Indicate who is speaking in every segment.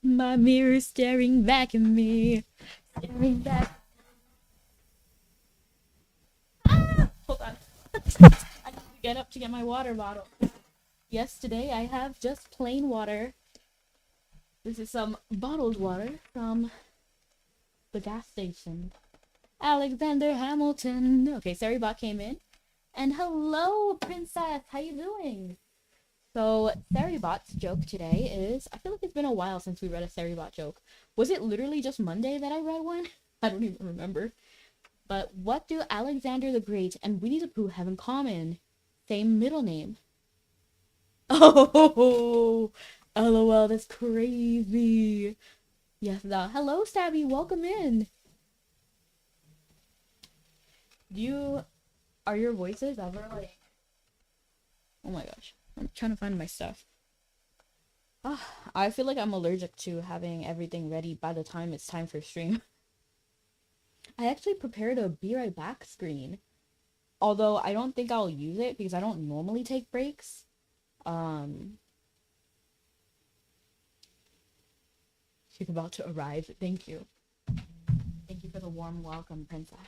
Speaker 1: My mirror staring back at me. Staring back. Hold on. I need to get up to get my water bottle. Yes, today I have just plain water. This is some bottled water from the gas station. Alexander Hamilton. Okay, Saribot came in. And hello, princess. How you doing? So, Saribot's joke today is, I feel like it's been a while since we read a Saribot joke. Was it literally just Monday that I read one? I don't even remember. But what do Alexander the Great and Winnie the Pooh have in common? Same middle name. Oh, LOL, that's crazy. Yes, hello, Stabby, welcome in. Are your voices ever like, oh my gosh, I'm trying to find my stuff. I feel like I'm allergic to having everything ready by the time it's time for stream. I actually prepared a be right back screen, although I don't think I'll use it because I don't normally take breaks. She's about to arrive. Thank you. Thank you for the warm welcome, princess.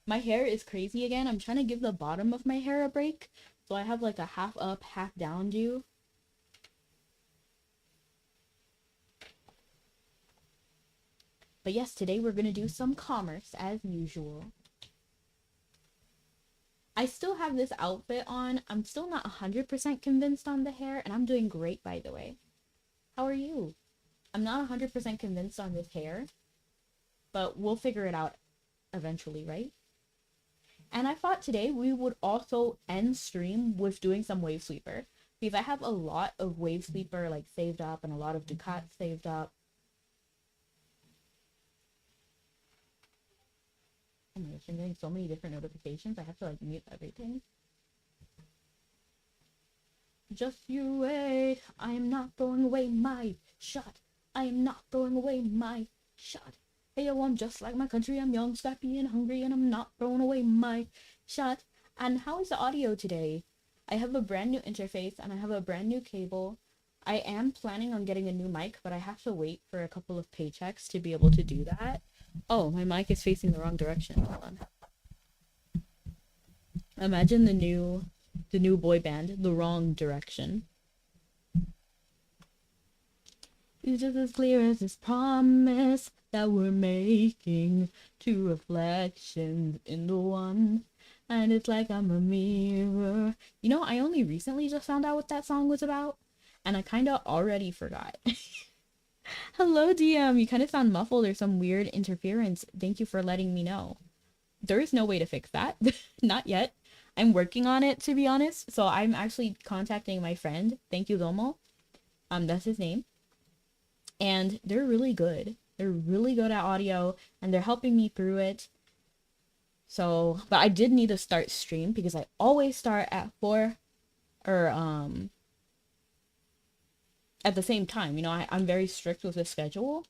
Speaker 1: My hair is crazy again. I'm trying to give the bottom of my hair a break, so I have like a half up, half down do. But yes, today we're gonna do some commerce as usual. I still have this outfit on. I'm still not 100% convinced on the hair, and I'm doing great, by the way. How are you? I'm not 100% convinced on this hair, but we'll figure it out eventually, right? And I thought today we would also end stream with doing some wave sweeper, because I have a lot of wave sweeper like saved up and a lot of Ducat saved up. Oh my gosh, I'm getting so many different notifications. I have to like mute everything. Just you wait. I am not throwing away my shot. I am not throwing away my shot. Hey yo, I'm just like my country. I'm young, scrappy, and hungry, and I'm not throwing away my shot. And how is the audio today? I have a brand new interface and I have a brand new cable. I am planning on getting a new mic, but I have to wait for a couple of paychecks to be able to do that. Oh, my mic is facing the wrong direction. Hold on. Imagine the new boy band, The Wrong Direction. It's just as clear as this promise that we're making, two reflections in the one, and it's like I'm a mirror. You know, I only recently just found out what that song was about, and I kind of already forgot. Hello, DM. You kind of sound muffled or some weird interference. Thank you for letting me know. There is no way to fix that. Not yet. I'm working on it, to be honest. So I'm actually contacting my friend. Thank you, Domo. That's his name. And they're really good. They're really good at audio, and they're helping me through it. So, but I did need to start stream because I always start at 4 or at the same time. You know, I'm very strict with the schedule.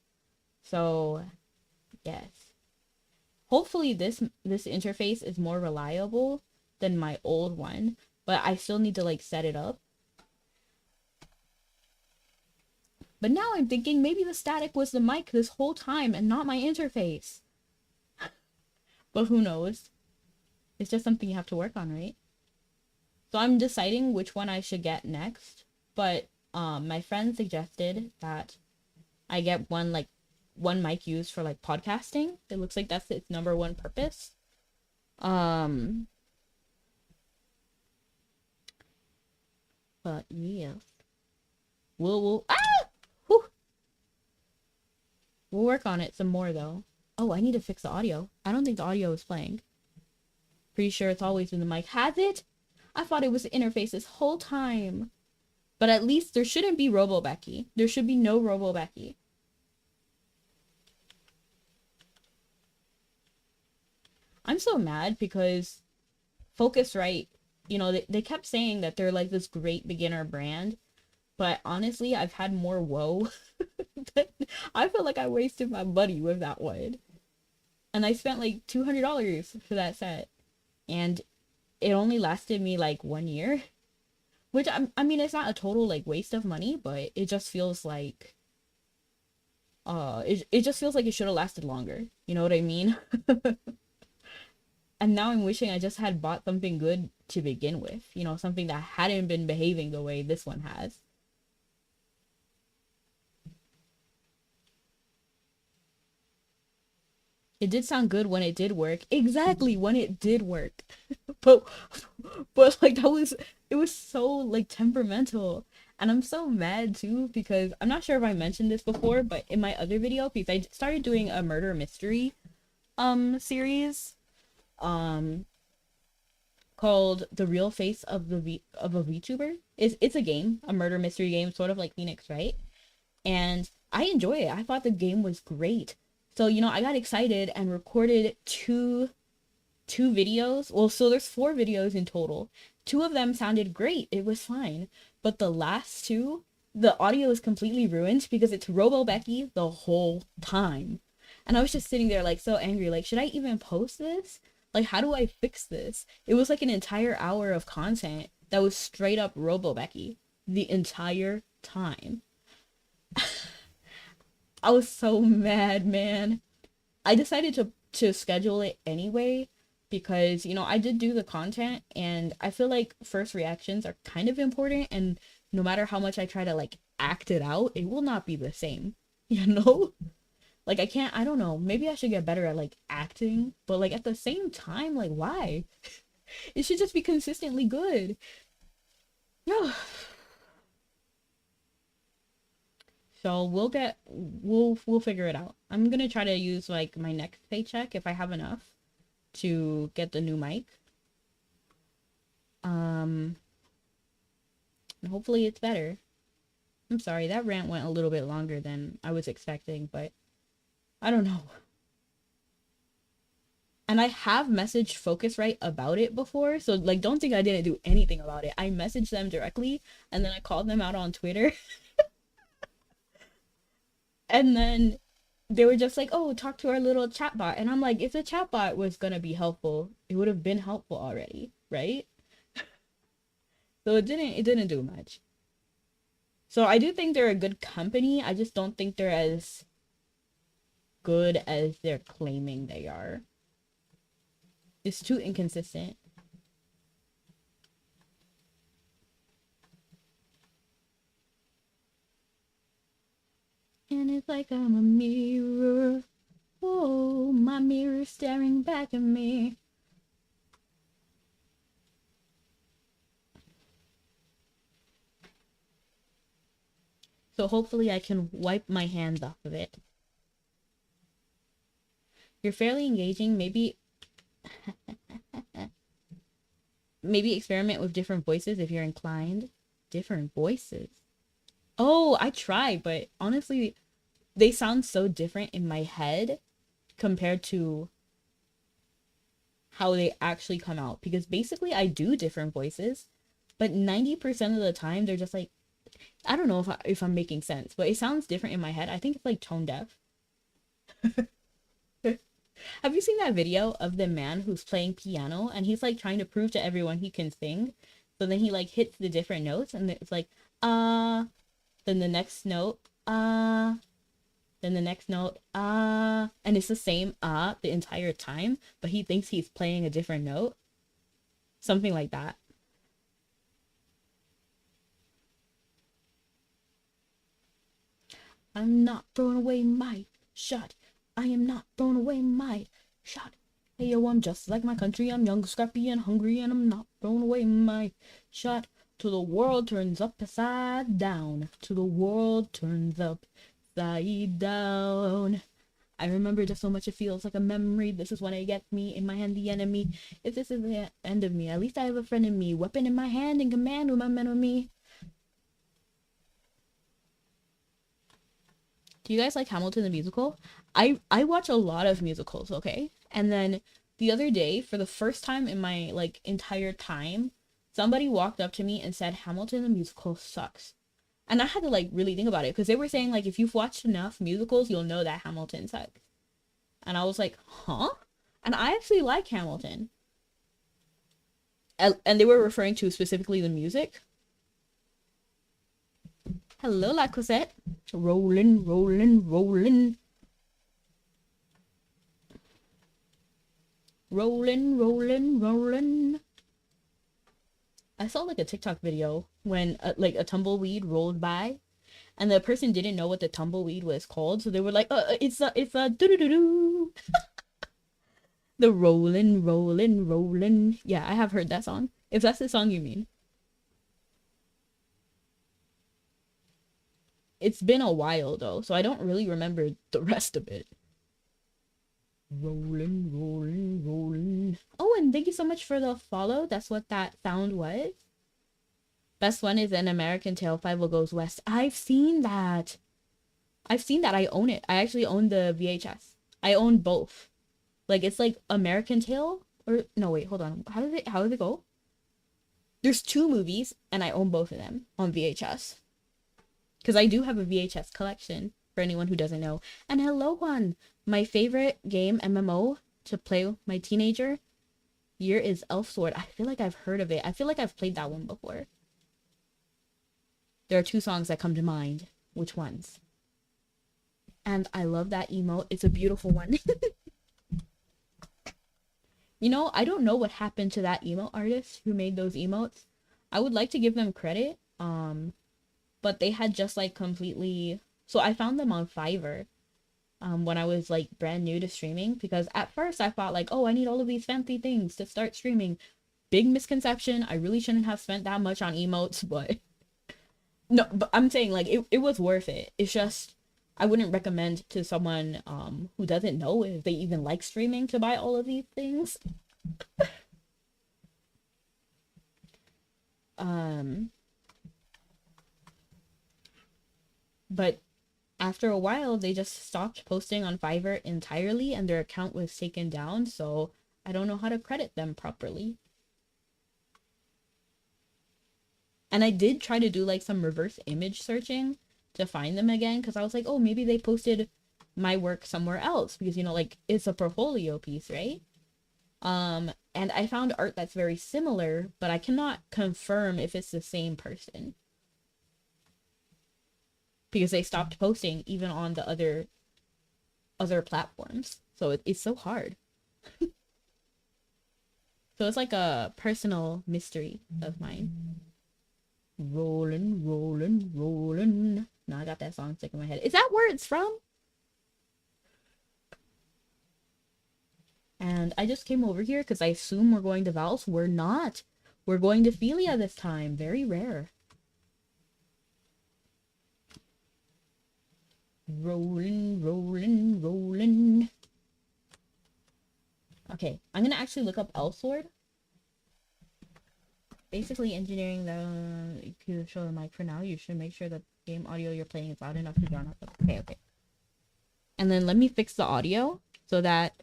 Speaker 1: So, yes. Hopefully this interface is more reliable than my old one, but I still need to like set it up. But now I'm thinking maybe the static was the mic this whole time and not my interface. But who knows? It's just something you have to work on, right? So I'm deciding which one I should get next. But my friend suggested that I get one mic used for like podcasting. It looks like that's its number one purpose. But yes. We'll We'll work on it some more, though. Oh, I need to fix the audio. I don't think the audio is playing. Pretty sure it's always in the mic. Has it? I thought it was the interface this whole time. But at least there shouldn't be Robo Becky. There should be no Robo Becky. I'm so mad because Focusrite, you know, they kept saying that they're like this great beginner brand. But honestly, I've had more woe. I feel like I wasted my money with that one. And I spent like $200 for that set. And it only lasted me like 1 year. Which, I mean, it's not a total like waste of money, but it just feels like It just feels like it should have lasted longer. You know what I mean? And now I'm wishing I just had bought something good to begin with. You know, something that hadn't been behaving the way this one has. It did sound good when it did work. Exactly, when it did work. But like that was, it was so like temperamental. And I'm so mad too because I'm not sure if I mentioned this before, but in my other video, because I started doing a murder mystery series um called The Real Face of of a VTuber. It's a game, a murder mystery game, sort of like Phoenix, right? And I enjoy it. I thought the game was great. So, you know, I got excited and recorded two videos. Well, so there's four videos in total. Two of them sounded great. It was fine. But the last two, the audio is completely ruined because it's Robo Becky the whole time. And I was just sitting there like so angry. Like, should I even post this? Like, how do I fix this? It was like an entire hour of content that was straight up Robo Becky the entire time. I was so mad, man. I decided to schedule it anyway because, you know, I did do the content and I feel like first reactions are kind of important, and no matter how much I try to like act it out, it will not be the same. You know? Like I can't, I don't know. Maybe I should get better at like acting, but like at the same time, like why? It should just be consistently good. No. So we'll figure it out. I'm gonna try to use like my next paycheck if I have enough to get the new mic. Um, and hopefully it's better. I'm sorry, that rant went a little bit longer than I was expecting, but I don't know. And I have messaged Focusrite about it before, so like don't think I didn't do anything about it. I messaged them directly and then I called them out on Twitter and then they were just like, "Oh, talk to our little chatbot." And I'm like, if the chatbot was gonna be helpful, it would have been helpful already, right? So it didn't do much. So I do think they're a good company. I just don't think they're as good as they're claiming they are. It's too inconsistent. And it's like I'm a mirror. Whoa, my mirror staring back at me. So hopefully I can wipe my hands off of it. You're fairly engaging. Maybe experiment with different voices if you're inclined. Different voices. Oh, I tried, but honestly, they sound so different in my head compared to how they actually come out. Because basically, I do different voices, but 90% of the time, they're just like, I don't know if I'm making sense, but it sounds different in my head. I think it's like tone deaf. Have you seen that video of the man who's playing piano and he's like trying to prove to everyone he can sing? So then he like hits the different notes and it's like, then the next note, then the next note, and it's the same the entire time, but he thinks he's playing a different note. Something like that. I'm not throwing away my shot. I am not throwing away my shot. Hey yo, I'm just like my country. I'm young, scrappy, and hungry, and I'm not throwing away my shot. Till the world turns upside down. Till the world turns upside down. I remember just so much it feels like a memory. This is when it gets me in my hand, the enemy. If this is the end of me, at least I have a friend in me. Weapon in my hand, in command with my men with me. Do you guys like Hamilton the musical? I watch a lot of musicals, okay? And then the other day, for the first time in my like entire time, somebody walked up to me and said Hamilton the musical sucks. And I had to like really think about it because they were saying like if you've watched enough musicals, you'll know that Hamilton sucks. And I was like, "Huh?" And I actually like Hamilton. And they were referring to specifically the music. Hello, La Cosette. Rolling, rolling, rolling. Rolling, rolling, rolling. I saw like a TikTok video when like a tumbleweed rolled by, and the person didn't know what the tumbleweed was called, so they were like, it's a doo doo doo doo." The rolling, rolling, rolling. Yeah, I have heard that song. If that's the song you mean. It's been a while though, so I don't really remember the rest of it. Rolling, rolling, rolling. Oh, and thank you so much for the follow. That's what that sound was. Best one is An American Tail 5 Goes West. I've seen that. I've seen that. I own it. I actually own the VHS. I own both. Like it's like American Tail or no wait, hold on. How does it go? There's two movies and I own both of them on VHS. Because I do have a VHS collection for anyone who doesn't know. And hello one. My favorite game MMO to play with my teenager year is Elf Sword. I feel like I've heard of it. I feel like I've played that one before. There are two songs that come to mind. Which ones? And I love that emote. It's a beautiful one. You know, I don't know what happened to that emote artist who made those emotes. I would like to give them credit. But they had just like completely. So I found them on Fiverr. When I was like brand new to streaming, because at first I thought like, oh, I need all of these fancy things to start streaming. Big misconception. I really shouldn't have spent that much on emotes, but no, but I'm saying like it was worth it. It's just I wouldn't recommend to someone who doesn't know if they even like streaming to buy all of these things. But after a while, they just stopped posting on Fiverr entirely and their account was taken down, so I don't know how to credit them properly. And I did try to do like some reverse image searching to find them again, because I was like, oh, maybe they posted my work somewhere else, because, you know, like, it's a portfolio piece, right? And I found art that's very similar, but I cannot confirm if it's the same person. Because they stopped posting even on the other platforms. So it's so hard. So it's like a personal mystery of mine. Rolling, rolling, rolling. Now I got that song stuck in my head. Is that where it's from? And I just came over here because I assume we're going to Valse. We're not. We're going to Philia this time. Very rare. Rolling, rolling, rolling. Okay, I'm gonna actually look up Elsword. Basically engineering the you can show the mic for now. You should make sure the game audio you're playing is loud enough to drown out the okay. And then let me fix the audio so that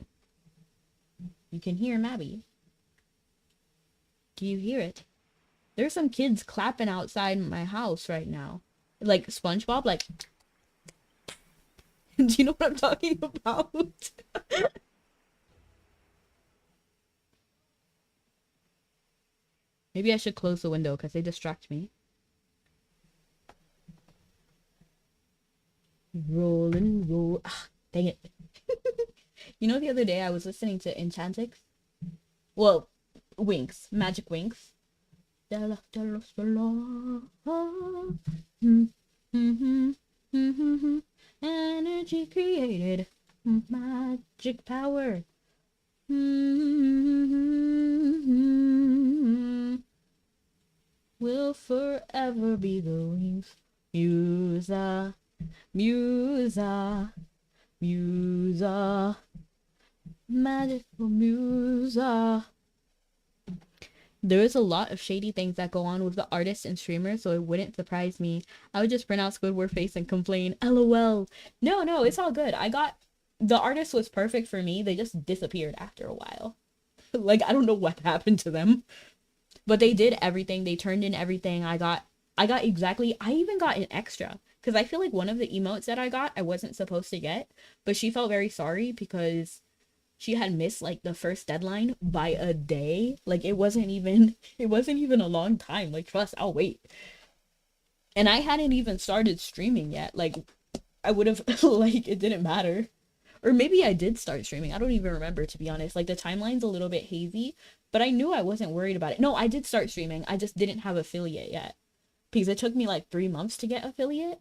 Speaker 1: you can hear Mabby. Do you hear it? There's some kids clapping outside my house right now. Like SpongeBob, like do you know what I'm talking about? Maybe I should close the window because they distract me. Rolling, roll. Ah, dang it. You know, the other day I was listening to Enchantix. Well, Winx. Magic Winx. Energy created. Magic power. Will forever be the wings. Musa, Musa, Musa, magical Musa. There is a lot of shady things that go on with the artists and streamers, so it wouldn't surprise me. I would just print out Squidward face and complain, LOL. No, it's all good. The artist was perfect for me. They just disappeared after a while. Like, I don't know what happened to them. But they did everything. They turned in everything. I even got an extra. Because I feel like one of the emotes that I got, I wasn't supposed to get. But she felt very sorry because she had missed like the first deadline by a day. Like it wasn't even a long time. Like, trust, I'll wait. And I hadn't even started streaming yet. Like, I would have, like, it didn't matter. Or maybe I did start streaming. I don't even remember, to be honest. Like, the timeline's a little bit hazy, but I knew I wasn't worried about it. No, I did start streaming. I just didn't have affiliate yet because it took me like 3 months to get affiliate.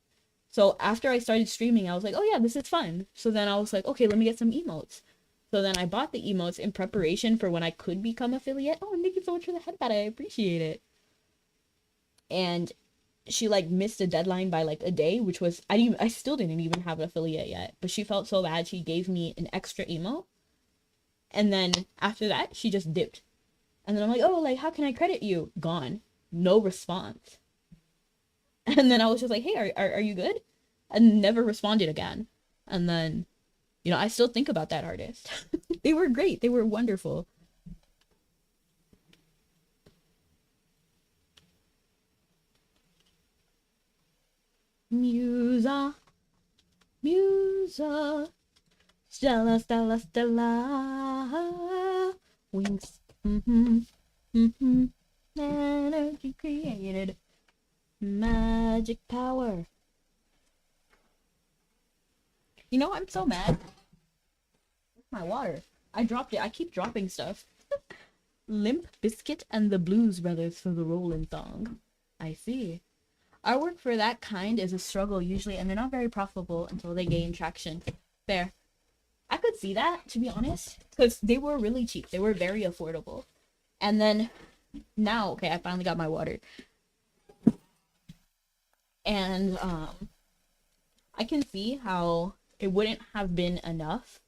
Speaker 1: So after I started streaming, I was like, oh yeah, this is fun. So then I was like, okay, let me get some emotes. So then I bought the emotes in preparation for when I could become affiliate. Oh, and thank you so much for the headband. I appreciate it. And she like missed a deadline by like a day, which was I still didn't even have an affiliate yet. But she felt so bad, she gave me an extra emote. And then after that, she just dipped. And then I'm like, oh, like how can I credit you? Gone. No response. And then I was just like, hey, are you good? And never responded again. And then, you know, I still think about that artist. They were great. They were wonderful. Musa, Musa, Stella, Stella, Stella, wings. Energy created. Magic power. You know, I'm so mad. Where's my water? I dropped it. I keep dropping stuff. Limp Bizkit and the Blues Brothers for the Rollin' song. I see. Artwork for that kind is a struggle usually, and they're not very profitable until they gain traction. Fair. I could see that, to be honest, because they were really cheap. They were very affordable. And then now, okay, I finally got my water. And I can see how it wouldn't have been enough.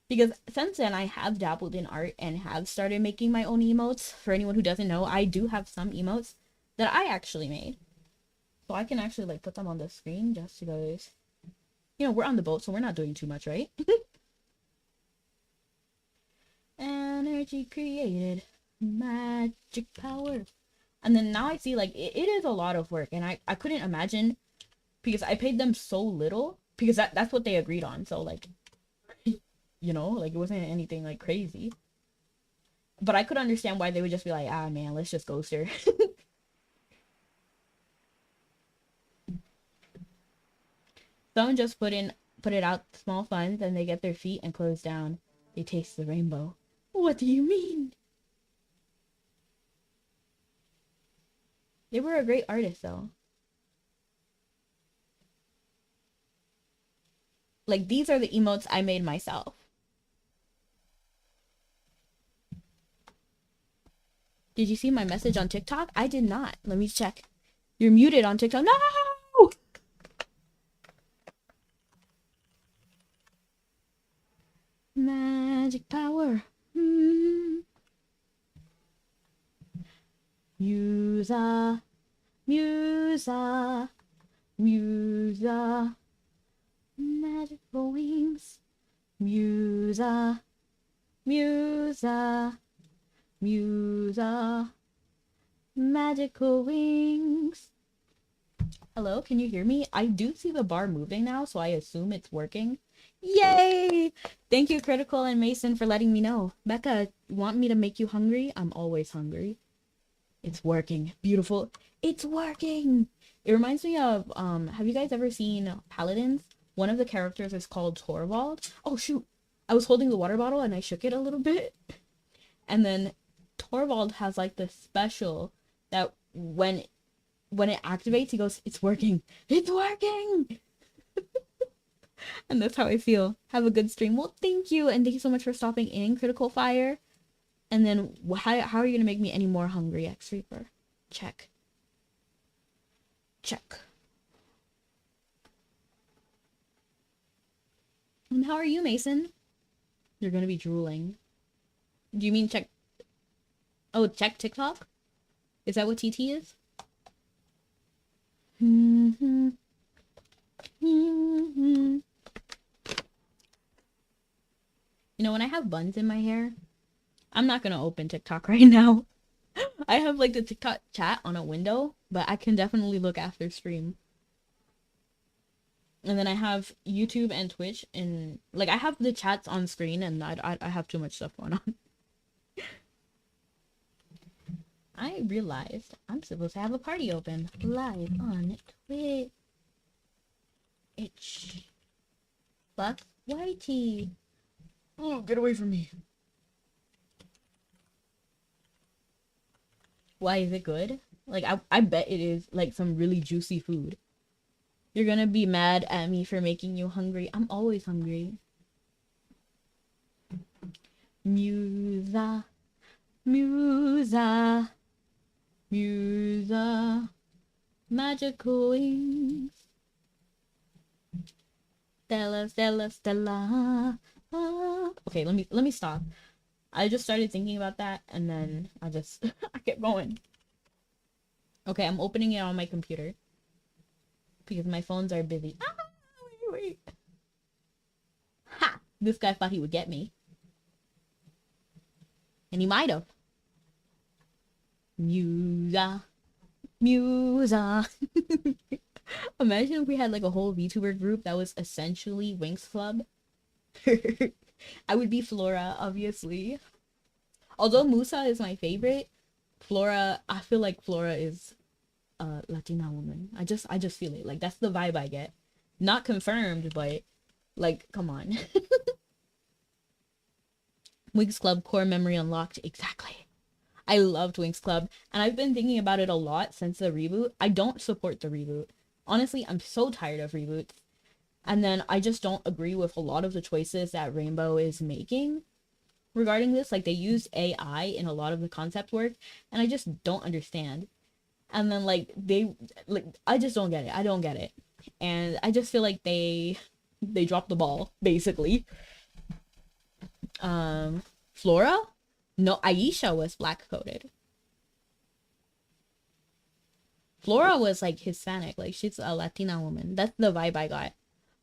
Speaker 1: Because since then, I have dabbled in art and have started making my own emotes. For anyone who doesn't know, I do have some emotes that I actually made. So I can actually like put them on the screen just because, you know, we're on the boat, so we're not doing too much, right? Energy created. Magic power. And then now I see like it is a lot of work, and I couldn't imagine because I paid them so little because that's what they agreed on. So like, you know, like it wasn't anything like crazy. But I could understand why they would just be like, ah man, let's just ghost her. Some just put it out small funds and they get their feet and close down. They taste the rainbow. What do you mean? They were a great artist though. Like these are the emotes I made myself. Did you see my message on TikTok? I did not. Let me check. You're muted on TikTok. No! Magic power. Musa, Musa, Musa. Magical wings. Musa, Musa, Musa. Magical wings. Hello, can you hear me? I do see the bar moving now, so I assume it's working. Yay! Thank you, Critical and Mason, for letting me know. Becca, want me to make you hungry? I'm always hungry. It's working. Beautiful. It's working! It reminds me of, have you guys ever seen Paladins? One of the characters is called Torvald. Oh, shoot. I was holding the water bottle and I shook it a little bit. And then Torvald has, like, this special that when it activates, he goes, it's working. It's working! And that's how I feel. Have a good stream. Well, thank you. And thank you so much for stopping in, Critical Fire. And then, how are you going to make me any more hungry, X Reaper? Check. Check. And how are you, Mason? You're going to be drooling. Do you mean check? Oh, check TikTok? Is that what TT is? You know, when I have buns in my hair, I'm not gonna open TikTok right now. I have like the TikTok chat on a window, but I can definitely look after stream. And then I have YouTube and Twitch, and like I have the chats on screen, and I have too much stuff going on. I realized I'm supposed to have a party open live on Twitch. Fuck Whitey. Oh, get away from me. Why is it good? Like, I bet it is like some really juicy food. You're gonna be mad at me for making you hungry. I'm always hungry. Musa, Musa, Musa, magical wings. Stella, Stella, Stella. Ah. Okay, let me stop. I just started thinking about that and then I just I kept going. Okay, I'm opening it on my computer because my phones are busy. Ah, wait. Ha! This guy thought he would get me. And he might have. Musa. Musa. Imagine if we had like a whole VTuber group that was essentially Winx Club. I would be Flora, obviously. Although Musa is my favorite, Flora, I feel like Flora is a Latina woman. I just feel it. Like, that's the vibe I get. Not confirmed, but like, come on. Winx Club core memory unlocked. Exactly. I loved Winx Club, and I've been thinking about it a lot since the reboot. I don't support the reboot. Honestly, I'm so tired of reboots. And then I just don't agree with a lot of the choices that Rainbow is making regarding this. Like, they use AI in a lot of the concept work, and I just don't understand. And then, like, I just don't get it. I don't get it. And I just feel like they dropped the ball, basically. Flora? No, Aisha was black-coded. Flora was, like, Hispanic. Like, she's a Latina woman. That's the vibe I got.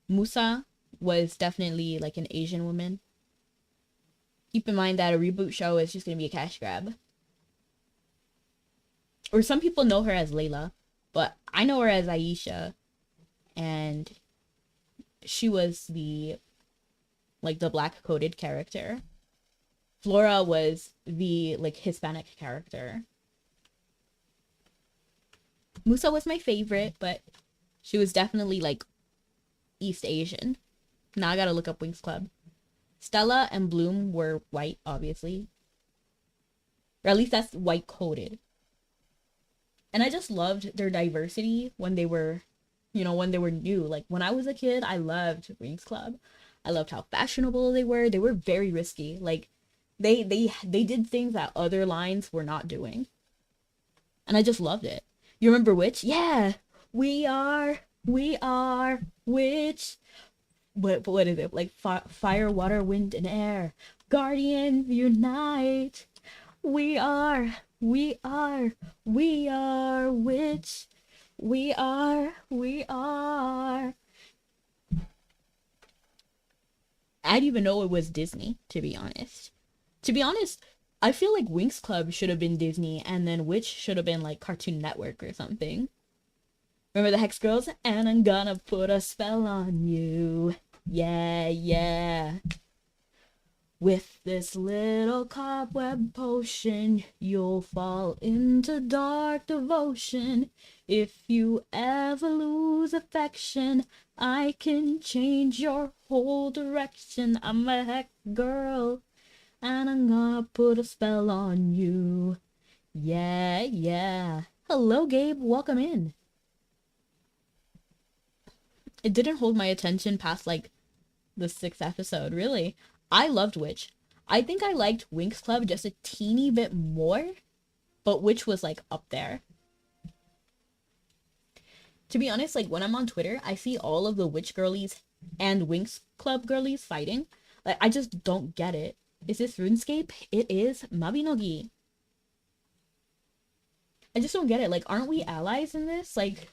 Speaker 1: Musa was definitely, like, an Asian woman. Keep in mind that a reboot show is just gonna be a cash grab. Or some people know her as Layla, but I know her as Aisha. And she was the black-coded character. Flora was the, like, Hispanic character. Musa was my favorite, but she was definitely, like, East Asian. Now I gotta look up Winx Club. Stella and Bloom were white, obviously. Or at least that's white-coded. And I just loved their diversity when they were, when they were new. Like, when I was a kid, I loved Winx Club. I loved how fashionable they were. They were very risky. Like, they did things that other lines were not doing. And I just loved it. You remember Witch? Yeah! We are Witch. What is it? Like, fire, water, wind, and air. Guardians unite. We are Witch. We are. I didn't even know it was Disney, to be honest. I feel like Winx Club should have been Disney, and then Witch should have been, like, Cartoon Network or something. Remember the Hex Girls? And I'm gonna put a spell on you. Yeah, yeah. With this little cobweb potion, you'll fall into dark devotion. If you ever lose affection, I can change your whole direction. I'm a Hex Girl, and I'm gonna put a spell on you. Yeah, yeah. Hello, Gabe. Welcome in. It didn't hold my attention past, like, the 6th episode, really. I loved Witch. I think I liked Winx Club just a teeny bit more, but Witch was, like, up there. To be honest, like, when I'm on Twitter, I see all of the Witch girlies and Winx Club girlies fighting. Like, I just don't get it. Is this RuneScape? It is Mabinogi. I just don't get it. Like, aren't we allies in this? Like,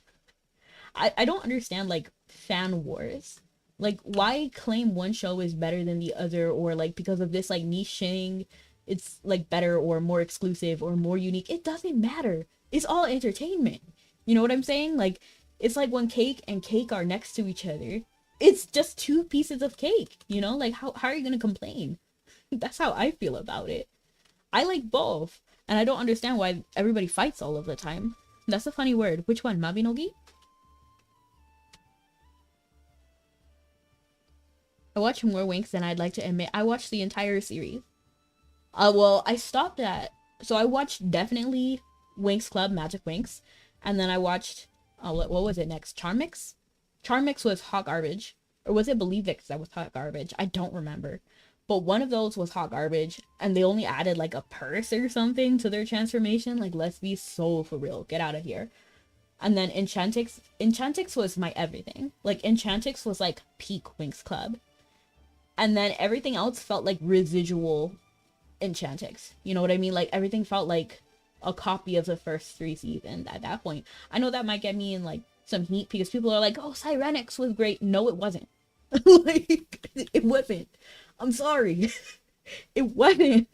Speaker 1: I don't understand, like, fan wars. Like, why claim one show is better than the other, or, like, because of this, like, niche thing, it's, like, better or more exclusive or more unique. It doesn't matter. It's all entertainment. You know what I'm saying? Like, it's like when cake and cake are next to each other. It's just 2 pieces of cake, Like, how are you gonna complain? That's how I feel about it. I like both. And I don't understand why everybody fights all of the time. That's a funny word. Which one? Mabinogi? I watch more Winx than I'd like to admit. I watched the entire series. Well, I stopped at... So I watched definitely Winx Club, Magic Winx. And then I watched... what was it next? Charmix? Charmix was hot garbage. Or was it Believix that was hot garbage? I don't remember. But one of those was hot garbage. And they only added like a purse or something to their transformation. Like, let's be so for real. Get out of here. And then Enchantix was my everything. Like, Enchantix was like peak Winx Club. And then everything else felt like residual Enchantix. You know what I mean? Like, everything felt like a copy of the first 3 seasons at that point. I know that might get me in, like, some heat because people are like, oh, Sirenix was great. No, it wasn't. Like, it wasn't. I'm sorry. It wasn't.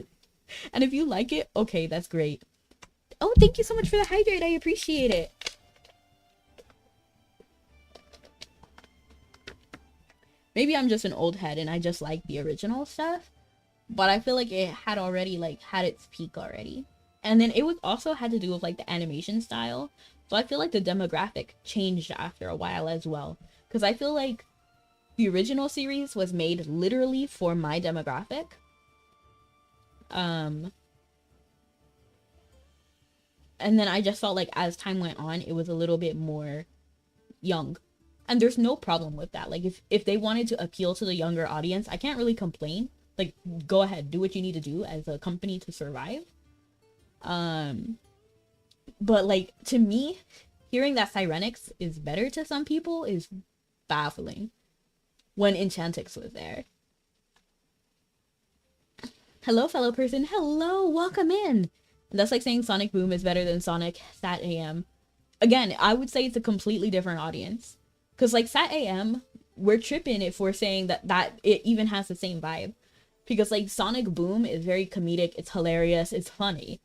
Speaker 1: And if you like it, okay, that's great. Oh, thank you so much for the hydrate. I appreciate it. Maybe I'm just an old head and I just like the original stuff. But I feel like it had already, like, had its peak already. And then it was also had to do with, like, the animation style. So I feel like the demographic changed after a while as well. Because I feel like the original series was made literally for my demographic. And then I just felt like as time went on, it was a little bit more young. And there's no problem with that. Like, if they wanted to appeal to the younger audience, I can't really complain. Like, go ahead, do what you need to do as a company to survive. But, like, to me, hearing that Sirenix is better to some people is baffling when Enchantix was there. Hello, fellow person. Hello, welcome in. That's like saying Sonic Boom is better than Sonic Sat AM. Again, I would say it's a completely different audience. Because, like, Sat AM, we're tripping if we're saying that it even has the same vibe. Because, like, Sonic Boom is very comedic, it's hilarious, it's funny.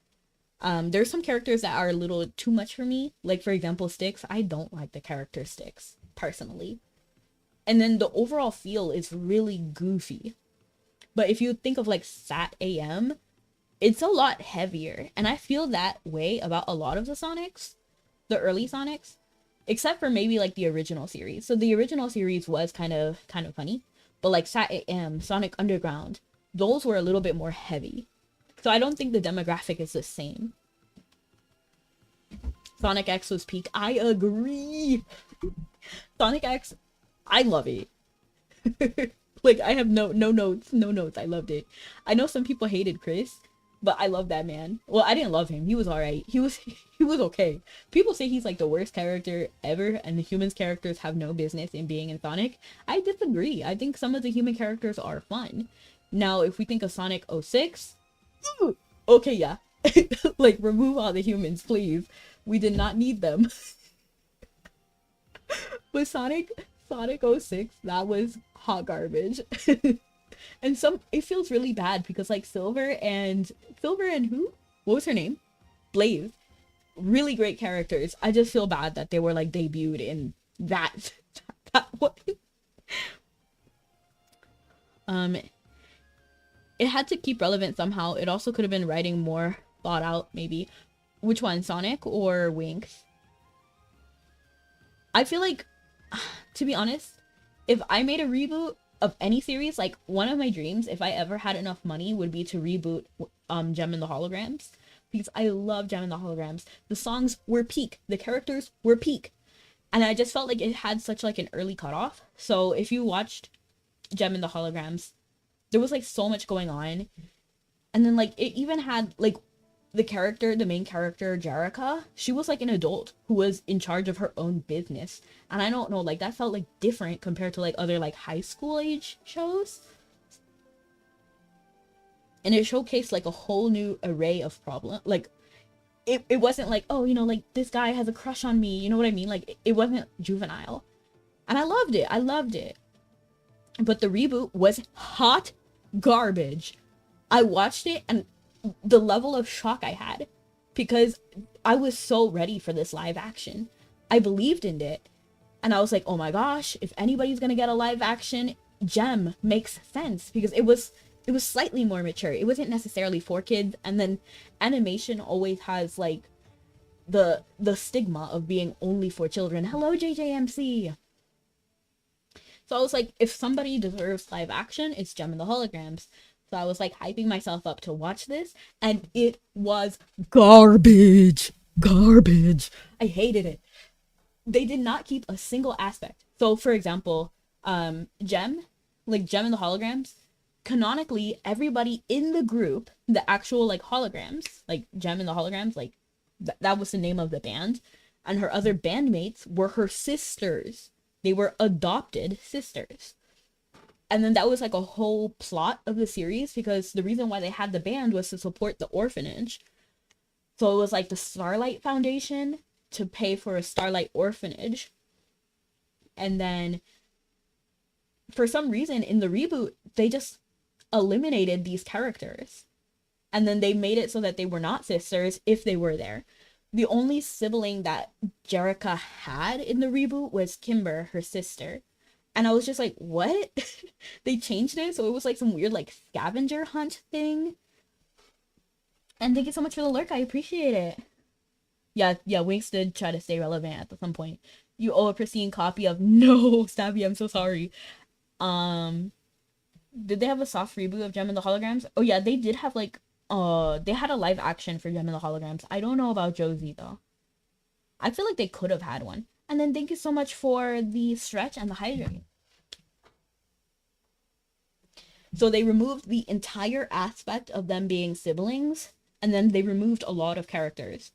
Speaker 1: There's some characters that are a little too much for me. Like, for example, Styx. I don't like the character Styx, personally. And then the overall feel is really goofy. But if you think of, like, Sat AM, it's a lot heavier. And I feel that way about a lot of the Sonics. The early Sonics. Except for maybe, like, the original series. So the original series was kind of funny. But, like, Sat AM, Sonic Underground, those were a little bit more heavy. So I don't think the demographic is the same. Sonic X was peak. I agree. Sonic X, I love it. Like, I have no notes. I loved it. I know some people hated Chris, but I love that man. Well, I didn't love him. He was alright. He was okay. People say he's like the worst character ever, and the humans characters have no business in being in Sonic. I disagree. I think some of the human characters are fun. Now, if we think of Sonic 06, okay, yeah. Like, remove all the humans, please. We did not need them. But Sonic 06, that was hot garbage. And it feels really bad because, like, Silver and who? What was her name? Blaze. Really great characters. I just feel bad that they were, like, debuted in that one. It had to keep relevant somehow. It also could have been writing more thought out, maybe. Which one, Sonic or Winx? I feel like, to be honest, if I made a reboot of any series, like, one of my dreams, if I ever had enough money, would be to reboot Gem and the Holograms. Because I love Gem and the Holograms. The songs were peak. The characters were peak. And I just felt like it had such, like, an early cutoff. So if you watched Gem and the Holograms, there was, like, so much going on. And then, like, it even had, like, the main character, Jerica, she was, like, an adult who was in charge of her own business. And I don't know, like, that felt, like, different compared to, like, other, like, high school age shows. And it showcased, like, a whole new array of problems. Like, it wasn't like, oh, you know, like, this guy has a crush on me. You know what I mean? Like, it wasn't juvenile. And I loved it. But the reboot was hot garbage. I watched it and the level of shock I had, because I was so ready for this live action. I believed in it. And I was like, oh my gosh, if anybody's gonna get a live action, Gem makes sense. Because it was it was slightly more mature. It wasn't necessarily for kids. And then animation always has like the stigma of being only for children. Hello, JJMC. So I was like, if somebody deserves live action, it's Gem and the Holograms. So I was like hyping myself up to watch this, and it was garbage. Garbage. I hated it. They did not keep a single aspect. So for example, Gem, like Gem and the Holograms, canonically everybody in the group, the actual like holograms, like Gem and the Holograms, like that was the name of the band, and her other bandmates were her sisters. They were adopted sisters. And then that was like a whole plot of the series, because the reason why they had the band was to support the orphanage. So it was like the Starlight Foundation to pay for a Starlight orphanage. And then for some reason in the reboot, they just eliminated these characters. And then they made it so that they were not sisters if they were there. The only sibling that Jerrica had in the reboot was Kimber, her sister. And I was just like, what? They changed it? So it was like some weird like scavenger hunt thing. And thank you so much for the lurk. I appreciate it. Yeah, Winx did try to stay relevant at some point. You owe a pristine copy of no, Stabby, I'm so sorry. Did they have a soft reboot of Gem and the Holograms? Oh yeah, they did have like they had a live action for Gem and the Holograms. I don't know about Josie though. I feel like they could have had one. And then thank you so much for the stretch and the hydrate. So they removed the entire aspect of them being siblings, and then they removed a lot of characters.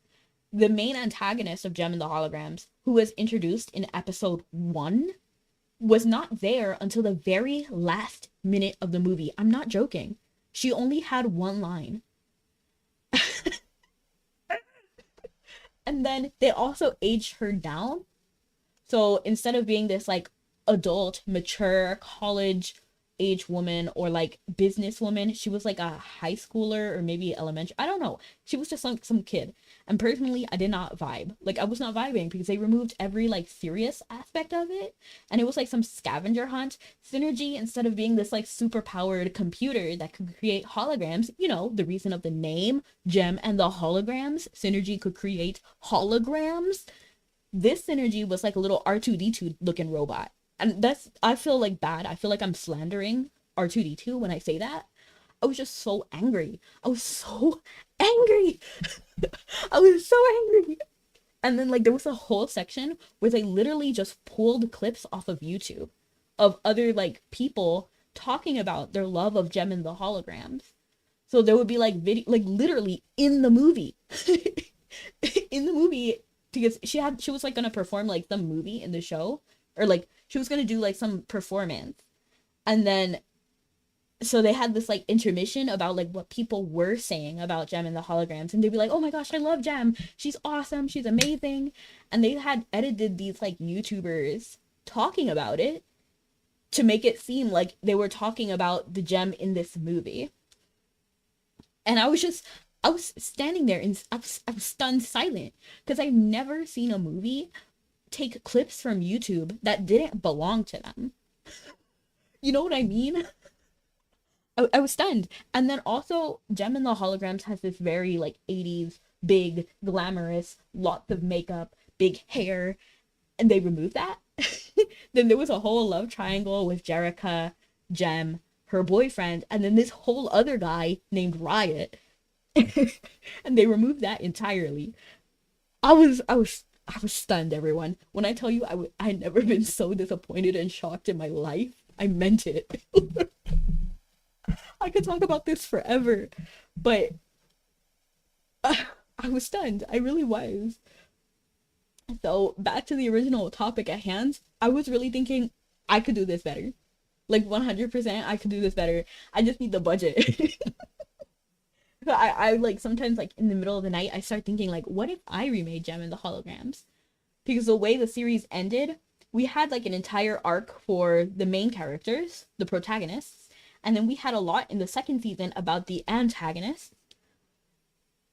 Speaker 1: The main antagonist of Gem and the Holograms, who was introduced in episode 1, was not there until the very last minute of the movie. I'm not joking. She only had one line. And then they also aged her down. So instead of being this like adult, mature, college age woman or like business woman, she was like a high schooler or maybe elementary. I don't know. She was just like some kid. And personally, I did not vibe. Like I was not vibing because they removed every like serious aspect of it. And it was like some scavenger hunt synergy instead of being this like super powered computer that could create holograms. You know, the reason of the name, Gem and the Holograms. Synergy could create holograms. This synergy was like a little R2D2 looking robot. And that's, I feel like bad. I feel like I'm slandering R2D2 when I say that. I was just so angry. I was so angry. I was so angry. And then like there was a whole section where they literally just pulled clips off of YouTube of other like people talking about their love of Gem and the Holograms. So there would be like video, like literally in the movie. In the movie, because she was like gonna perform like some movie in the show, or like she was gonna do like some performance, and then so they had this like intermission about like what people were saying about Gem and the Holograms, and they'd be like, oh my gosh, I love Gem, she's awesome, she's amazing. And they had edited these like YouTubers talking about it to make it seem like they were talking about the Gem in this movie. And I was standing there and I was stunned silent, because I've never seen a movie take clips from YouTube that didn't belong to them. You know what I mean? I was stunned. And then also, Gem and the Holograms has this very like 80s, big, glamorous, lots of makeup, big hair, and they removed that. Then there was a whole love triangle with Jerrica, Gem, her boyfriend, and then this whole other guy named Riot. And they removed that entirely. I was stunned, everyone. When I tell you I had never been so disappointed and shocked in my life, I meant it. I could talk about this forever, but I was stunned. I really was. So back to the original topic at hand, I was really thinking I could do this better. Like 100%, I could do this better. I just need the budget. I like sometimes like in the middle of the night I start thinking like, what if I remade Gem and the Holograms? Because the way the series ended, we had like an entire arc for the main characters, the protagonists, and then we had a lot in the second season about the antagonists,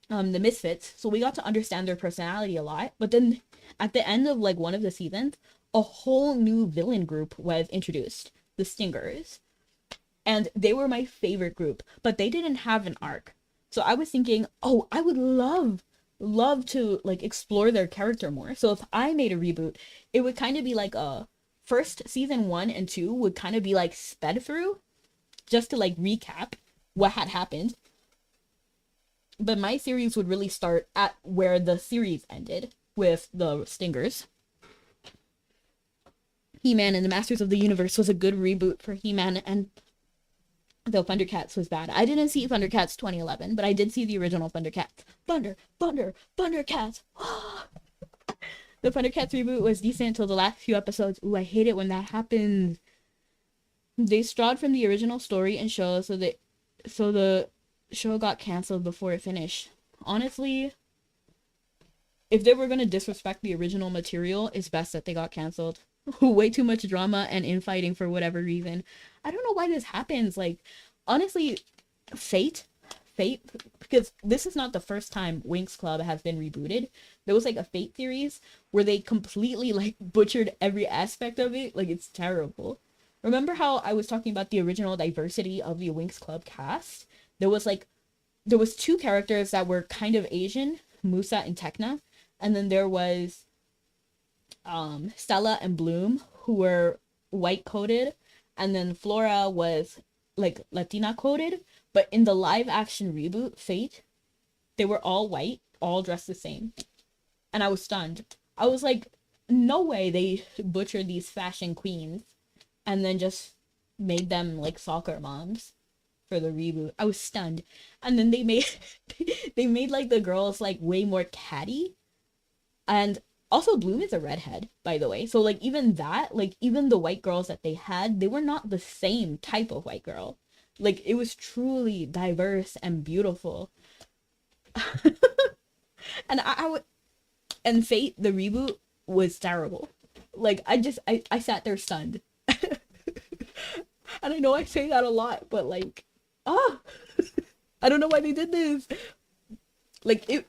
Speaker 1: the misfits. So we got to understand their personality a lot. But then at the end of like one of the seasons, a whole new villain group was introduced, the Stingers. And they were my favorite group, but they didn't have an arc. So I was thinking, oh, I would love to like explore their character more. So if I made a reboot, it would kind of be like a first season 1 and 2 would kind of be like sped through just to like recap what had happened. But my series would really start at where the series ended with the Stingers. He-Man and the Masters of the Universe was a good reboot for He-Man, and though Thundercats was bad. I didn't see Thundercats 2011, but I did see the original Thundercats. Thundercats! The Thundercats reboot was decent until the last few episodes. Ooh, I hate it when that happens. They strawed from the original story and show, so the show got canceled before it finished. Honestly, if they were gonna disrespect the original material, it's best that they got canceled. Way too much drama and infighting for whatever reason. I don't know why this happens. Like, honestly, fate, because this is not the first time Winx Club has been rebooted. There was like a Fate series where they completely like butchered every aspect of it. Like, it's terrible. Remember how I was talking about the original diversity of the Winx Club cast? There was 2 characters that were kind of Asian, Musa and Tekna, and then there was Stella and Bloom, who were white coded, and then Flora was like Latina coded. But in the live action reboot Fate, they were all white, all dressed the same, and I was stunned. I was like, no way they butchered these fashion queens and then just made them like soccer moms for the reboot. I was stunned. And then they made like the girls like way more catty. And also Bloom is a redhead, by the way. So like even that, like even the white girls that they had, they were not the same type of white girl. Like it was truly diverse and beautiful. And I would, and Fate the reboot was terrible. Like I sat there stunned. And I know I say that a lot, but like, I don't know why they did this. Like,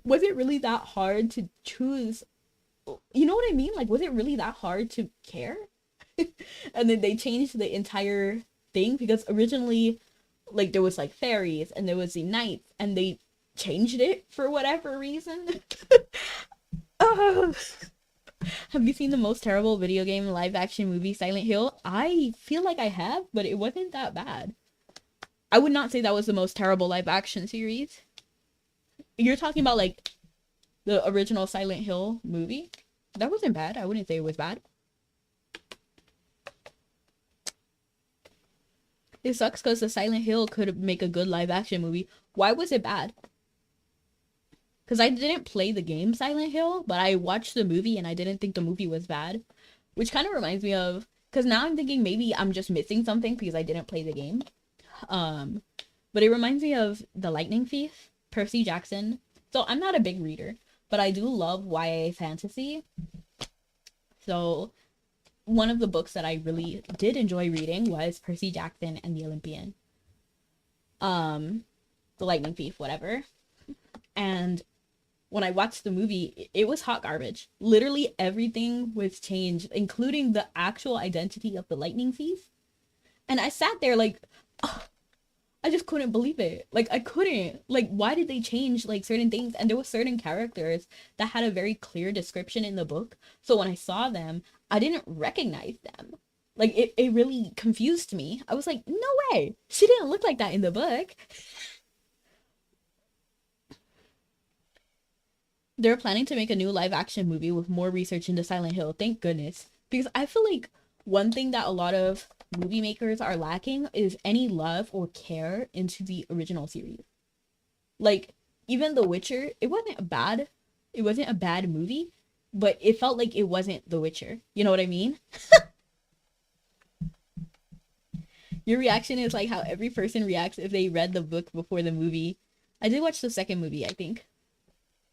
Speaker 1: was it really that hard to choose? You know what I mean? Like, was it really that hard to care? And then they changed the entire thing because originally, like, there was like fairies and there was the knights, and they changed it for whatever reason. Have you seen the most terrible video game live action movie, Silent Hill? I feel like I have, but it wasn't that bad. I would not say that was the most terrible live action series. You're talking about like the original Silent Hill movie? That wasn't bad. I wouldn't say it was bad. It sucks because the Silent Hill could make a good live action movie. Why was it bad? Because I didn't play the game Silent Hill, but I watched the movie and I didn't think the movie was bad. Which kind of reminds me of, because now I'm thinking maybe I'm just missing something because I didn't play the game. But it reminds me of The Lightning Thief, Percy Jackson. So I'm not a big reader, but I do love YA fantasy. So one of the books that I really did enjoy reading was Percy Jackson and the Olympian. The Lightning Thief, whatever. And when I watched the movie, it was hot garbage. Literally everything was changed, including the actual identity of the Lightning Thief. And I sat there like, oh, I just couldn't believe it. Like, I couldn't. Like, why did they change, like, certain things? And there were certain characters that had a very clear description in the book. So when I saw them, I didn't recognize them. Like, it really confused me. I was like, no way. She didn't look like that in the book. They're planning to make a new live action movie with more research into Silent Hill. Thank goodness. Because I feel like one thing that a lot of movie makers are lacking is any love or care into the original series. Like, even The Witcher, it wasn't bad. It wasn't a bad movie, but it felt like it wasn't The Witcher. You know what I mean? Your reaction is like how every person reacts if they read the book before the movie. I did watch the second movie, I think.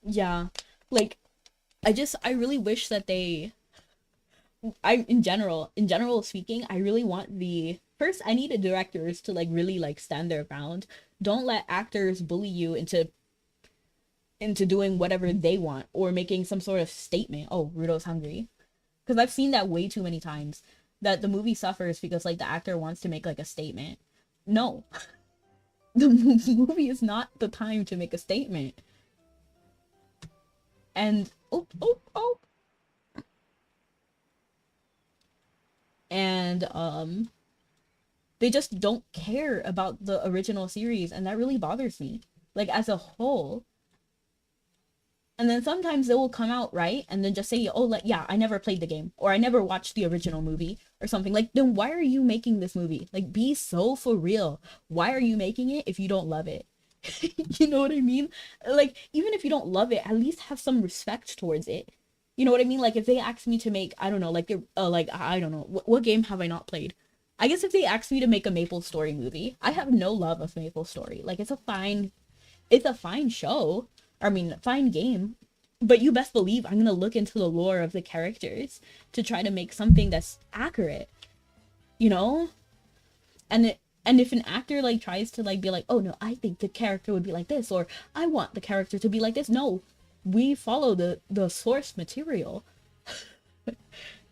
Speaker 1: Yeah, like, I really wish that in general speaking, I really want first, I need the directors to, like, really, like, stand their ground. Don't let actors bully you into doing whatever they want, or making some sort of statement. Oh, Rudo's hungry. Because I've seen that way too many times. that the movie suffers because like the actor wants to make like a statement. No. The movie is not the time to make a statement. And and they just don't care about the original series, and that really bothers me. Like as a whole. And then sometimes they will come out, right? And then just say, oh, like, yeah, I never played the game, or I never watched the original movie, or something. Like, then why are you making this movie? Like, be so for real. Why are you making it if you don't love it? You know what I mean? Like, even if you don't love it, at least have some respect towards it. You know what I mean? Like, if they ask me to make, I don't know, like, I don't know, what game have I not played? I guess if they ask me to make a Maple Story movie, I have no love of Maple Story. Like, it's a fine show. I mean, fine game. But you best believe I'm gonna look into the lore of the characters to try to make something that's accurate. You know? And if an actor like tries to like be like, oh no, I think the character would be like this, or I want the character to be like this. No. We follow the source material.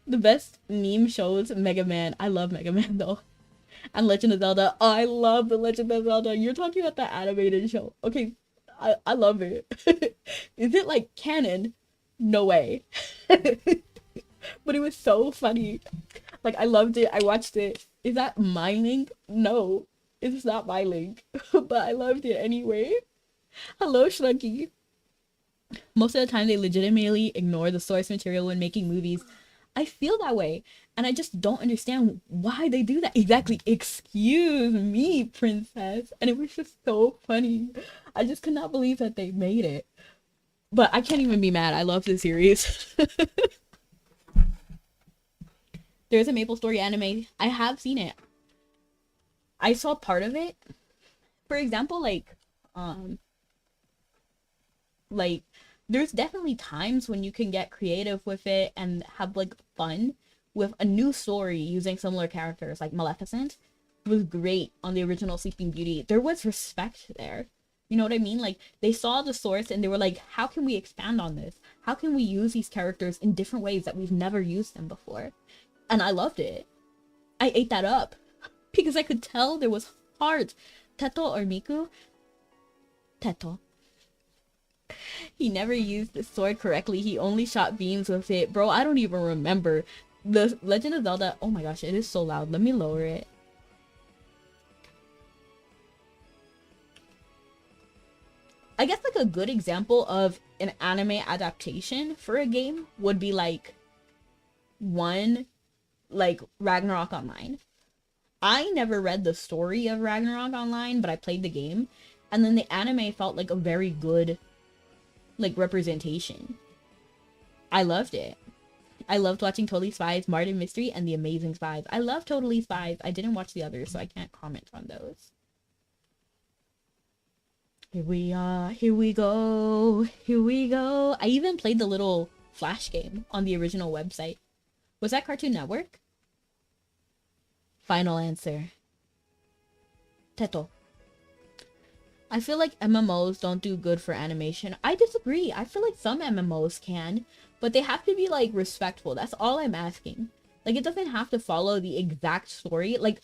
Speaker 1: The best meme shows, Mega Man. I love Mega Man though. And Legend of Zelda. Oh, I love the Legend of Zelda. You're talking about the animated show. Okay, I love it. Is it like canon? No way. But it was so funny. Like I loved it. I watched it. Is that my link? No, it's not my link. But I loved it anyway. Hello, Shrunky. Most of the time they legitimately ignore the source material when making movies. I feel that way, and I just don't understand why they do that. Exactly. Excuse me, princess. And it was just so funny. I just could not believe that they made it. But I can't even be mad. I love the series. There's a Maple Story anime. I have seen it. I saw part of it. For example, like there's definitely times when you can get creative with it and have like fun with a new story using similar characters. Like Maleficent was great on the original Sleeping Beauty. There was respect there. You know what I mean? Like they saw the source and they were like, how can we expand on this? How can we use these characters in different ways that we've never used them before? And I loved it. I ate that up because I could tell there was heart. Teto or Miku? Teto. He never used the sword correctly. He only shot beams with it. Bro, I don't even remember. The Legend of Zelda, oh my gosh, it is so loud. Let me lower it. I guess like a good example of an anime adaptation for a game would be like Ragnarok Online. I never read the story of Ragnarok Online, but I played the game. And then the anime felt like a very good like representation. I loved it. I loved watching Totally Spies, Martin Mystery, and The Amazing Spies. I love Totally Spies. I didn't watch the others, so I can't comment on those. Here we are, here we go, here we go. I even played the little Flash game on the original website. Was that Cartoon Network? Final answer. Teto. I feel like MMOs don't do good for animation. I disagree. I feel like some MMOs can, but they have to be like respectful. That's all I'm asking. Like it doesn't have to follow the exact story. Like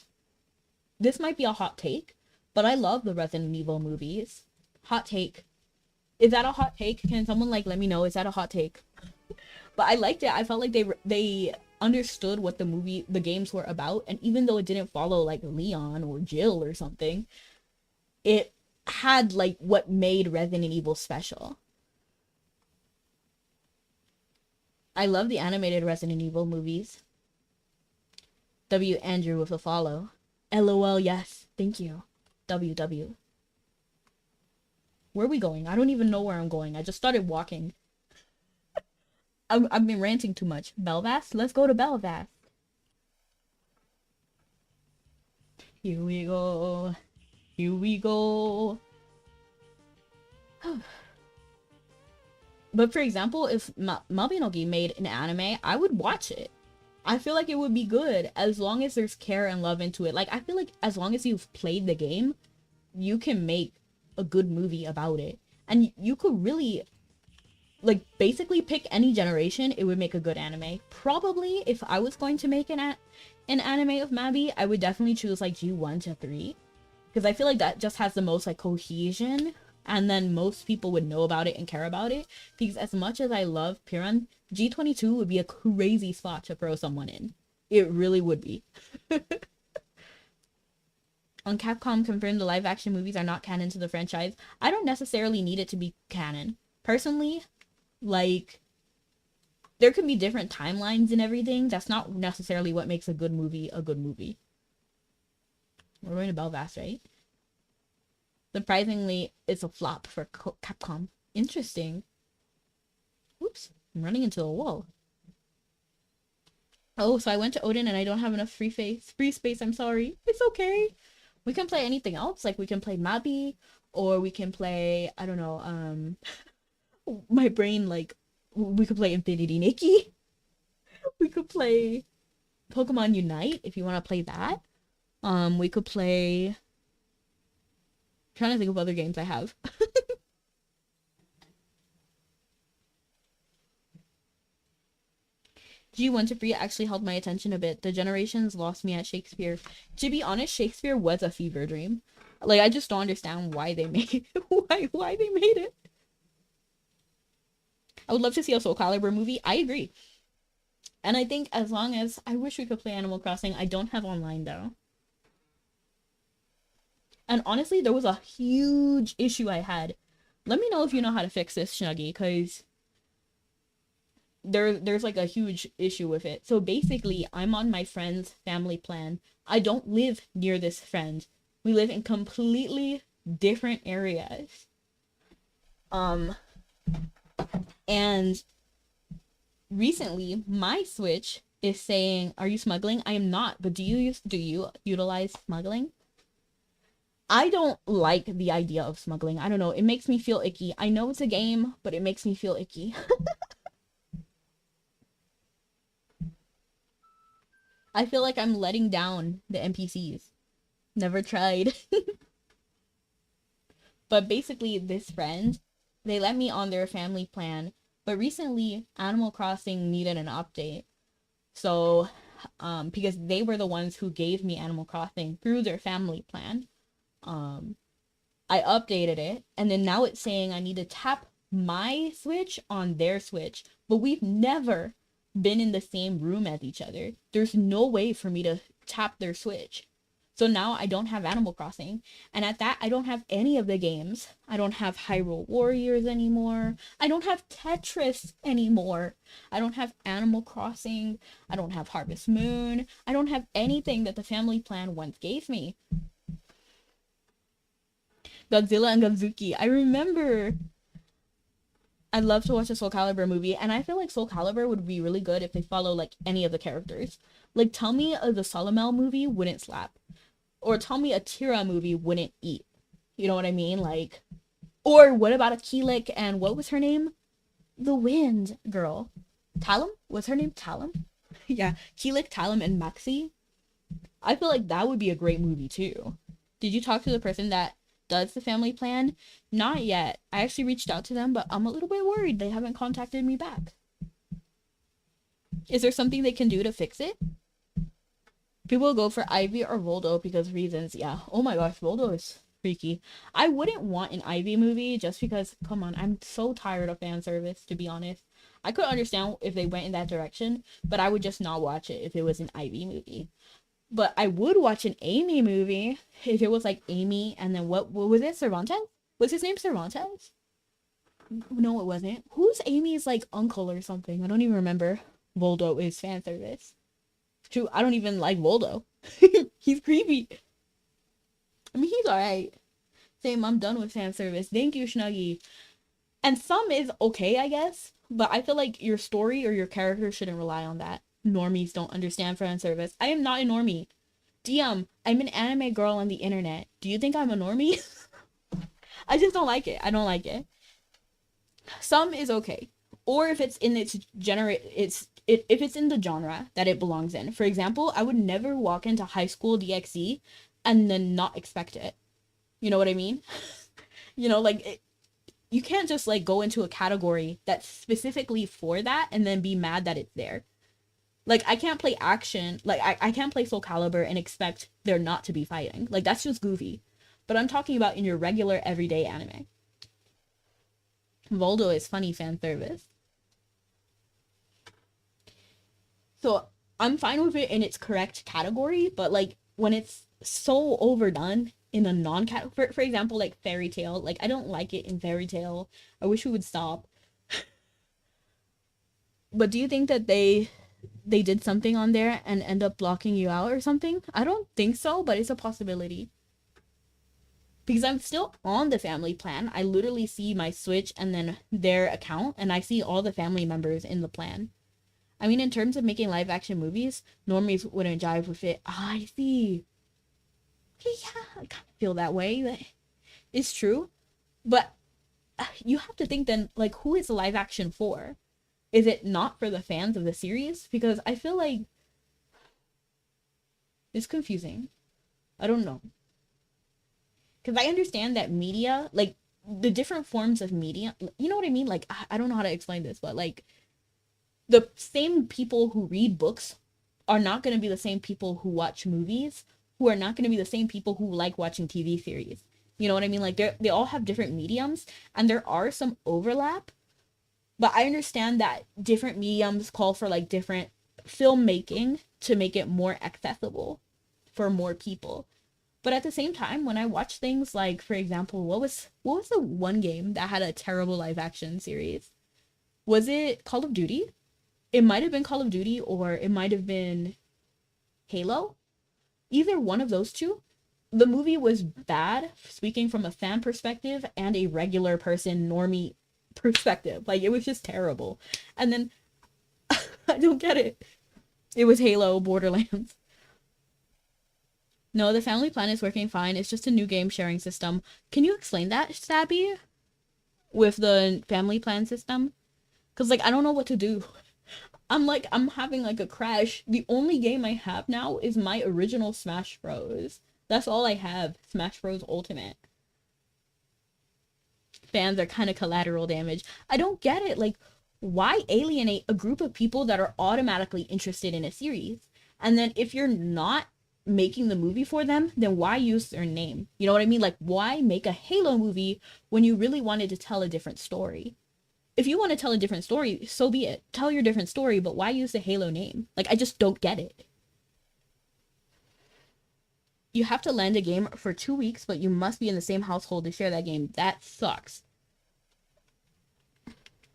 Speaker 1: this might be a hot take, but I love the Resident Evil movies. Hot take. Is that a hot take? Can someone like let me know? Is that a hot take? But I liked it. I felt like they understood what the games were about, and even though it didn't follow like Leon or Jill or something, it had like what made Resident Evil special. I love the animated Resident Evil movies. W. Andrew with a follow. LOL, yes. Thank you. WW. Where are we going? I don't even know where I'm going. I just started walking. I've been ranting too much. Belvast? Let's go to Belvast. Here we go. Here we go. But for example, if Mabinogi made an anime, I would watch it. I feel like it would be good as long as there's care and love into it. Like, I feel like as long as you've played the game, you can make a good movie about it. And you could really, like, basically pick any generation, it would make a good anime. Probably, if I was going to make an anime of Mabi, I would definitely choose like G1 to 3. Because I feel like that just has the most like cohesion. And then most people would know about it and care about it. Because as much as I love Piran, G22 would be a crazy spot to throw someone in. It really would be. On Capcom confirmed the live action movies are not canon to the franchise. I don't necessarily need it to be canon. Personally, like, there could be different timelines and everything. That's not necessarily what makes a good movie a good movie. We're going to Belfast, right? Surprisingly, it's a flop for Capcom. Interesting. Oops, I'm running into a wall. Oh, so I went to Odin and I don't have enough free space. I'm sorry. It's okay. We can play anything else. Like, we can play Mabi, or we can play, I don't know, my brain, like, we could play Infinity Nikki. We could play Pokemon Unite, if you want to play that. We could play... I'm trying to think of other games I have. G1 to 3 actually held my attention a bit. The generations lost me at Shakespeare. To be honest, Shakespeare was a fever dream. Like, I just don't understand why they made it. why they made it. I would love to see a Soul Calibur movie. I agree. And I think as long as... I wish we could play Animal Crossing. I don't have online, though. And honestly, there was a huge issue I had. Let me know if you know how to fix this, Snuggy, because... There's like a huge issue with it. So basically, I'm on my friend's family plan. I don't live near this friend. We live in completely different areas. And recently my Switch is saying, "Are you smuggling?" I am not, but do you utilize smuggling? I don't like the idea of smuggling. I don't know. It makes me feel icky. I know it's a game, but it makes me feel icky. I feel like I'm letting down the NPCs. Never tried. But basically, this friend, they let me on their family plan. But recently, Animal Crossing needed an update. So, because they were the ones who gave me Animal Crossing through their family plan. I updated it, and then now it's saying I need to tap my Switch on their Switch. But we've never been in the same room as each other. There's no way for me to tap their Switch. So now I don't have Animal Crossing. And at that, I don't have any of the games. I don't have Hyrule Warriors anymore. I don't have Tetris anymore. I don't have Animal Crossing. I don't have Harvest Moon. I don't have anything that the family plan once gave me. Godzilla and Godzuki. I remember... I'd love to watch a Soul Calibur movie, and I feel like Soul Calibur would be really good if they follow, like, any of the characters. Like, tell me the Solomel movie wouldn't slap. Or tell me a Tira movie wouldn't eat. You know what I mean? Like, or what about a Keelik and what was her name? The Wind girl. Talum? Was her name Talum? Yeah, Keelik, Talum, and Maxi. I feel like that would be a great movie, too. Did you talk to the person that does the family plan? Not yet. I actually reached out to them, but I'm a little bit worried they haven't contacted me back. Is there something they can do to fix it? People go for Ivy or Voldo because reasons. Yeah. Oh my gosh, Voldo is freaky. I wouldn't want an Ivy movie just because, come on, I'm so tired of fan service, to be honest. I could understand if they went in that direction, but I would just not watch it if it was an Ivy movie. But I would watch an Amy movie if it was like Amy and then what was it? Cervantes? Was his name Cervantes? No, it wasn't. Who's Amy's like uncle or something? I don't even remember. Voldo is fan service. True, I don't even like Voldo. He's creepy. I mean, he's alright. Same, I'm done with fan service. Thank you, Snuggy. And some is okay, I guess. But I feel like your story or your character shouldn't rely on that. Normies don't understand fan service. I am not a normie. DM, I'm an anime girl on the internet. Do you think I'm a normie? I just don't like it. I don't like it. Some is okay. Or if it's in its if it's in the genre that it belongs in. For example, I would never walk into High School DxE and then not expect it. You know what I mean? You know, like, you can't just, like, go into a category that's specifically for that and then be mad that it's there. Like I can't play action, like I can't play Soul Calibur and expect there not to be fighting. Like that's just goofy. But I'm talking about in your regular everyday anime. Voldo is funny fan service. So I'm fine with it in its correct category, but like when it's so overdone in a non-cat, for example, like Fairy Tail, like I don't like it in Fairy Tail. I wish we would stop. But do you think that they did something on there and end up blocking you out or something? I don't think so, but it's a possibility. Because I'm still on the family plan. I literally see my Switch and then their account, and I see all the family members in the plan. I mean, in terms of making live action movies, normies wouldn't jive with it. Ah, I see. Okay, yeah, I kind of feel that way. It's true. But you have to think then, like, who is the live action for? Is it not for the fans of the series? Because I feel like it's confusing. I don't know. Because I understand that media, like, the different forms of media, you know what I mean? Like, I don't know how to explain this, but, like, the same people who read books are not going to be the same people who watch movies, who are not going to be the same people who like watching TV series. You know what I mean? Like they all have different mediums and there are some overlap, but I understand that different mediums call for like different filmmaking to make it more accessible for more people. But at the same time, when I watch things like, for example, what was the one game that had a terrible live action series? Was it Call of Duty? It might have been Call of Duty or it might have been Halo. Either one of those two. The movie was bad, speaking from a fan perspective and a regular person, normie perspective. Like, it was just terrible. And then, I don't get it. It was Halo Borderlands. No, the family plan is working fine. It's just a new game sharing system. Can you explain that, Stabby? With the family plan system? Because, like, I don't know what to do. I'm having like a crash. The only game I have now is my original Smash Bros. That's all I have. Smash Bros. Ultimate. Fans are kind of collateral damage. I don't get it. Like, why alienate a group of people that are automatically interested in a series? And then if you're not making the movie for them, then why use their name? You know what I mean? Like, why make a Halo movie when you really wanted to tell a different story? If you want to tell a different story, so be it. Tell your different story, but why use the Halo name? Like, I just don't get it. You have to lend a game for 2 weeks, but you must be in the same household to share that game. That sucks.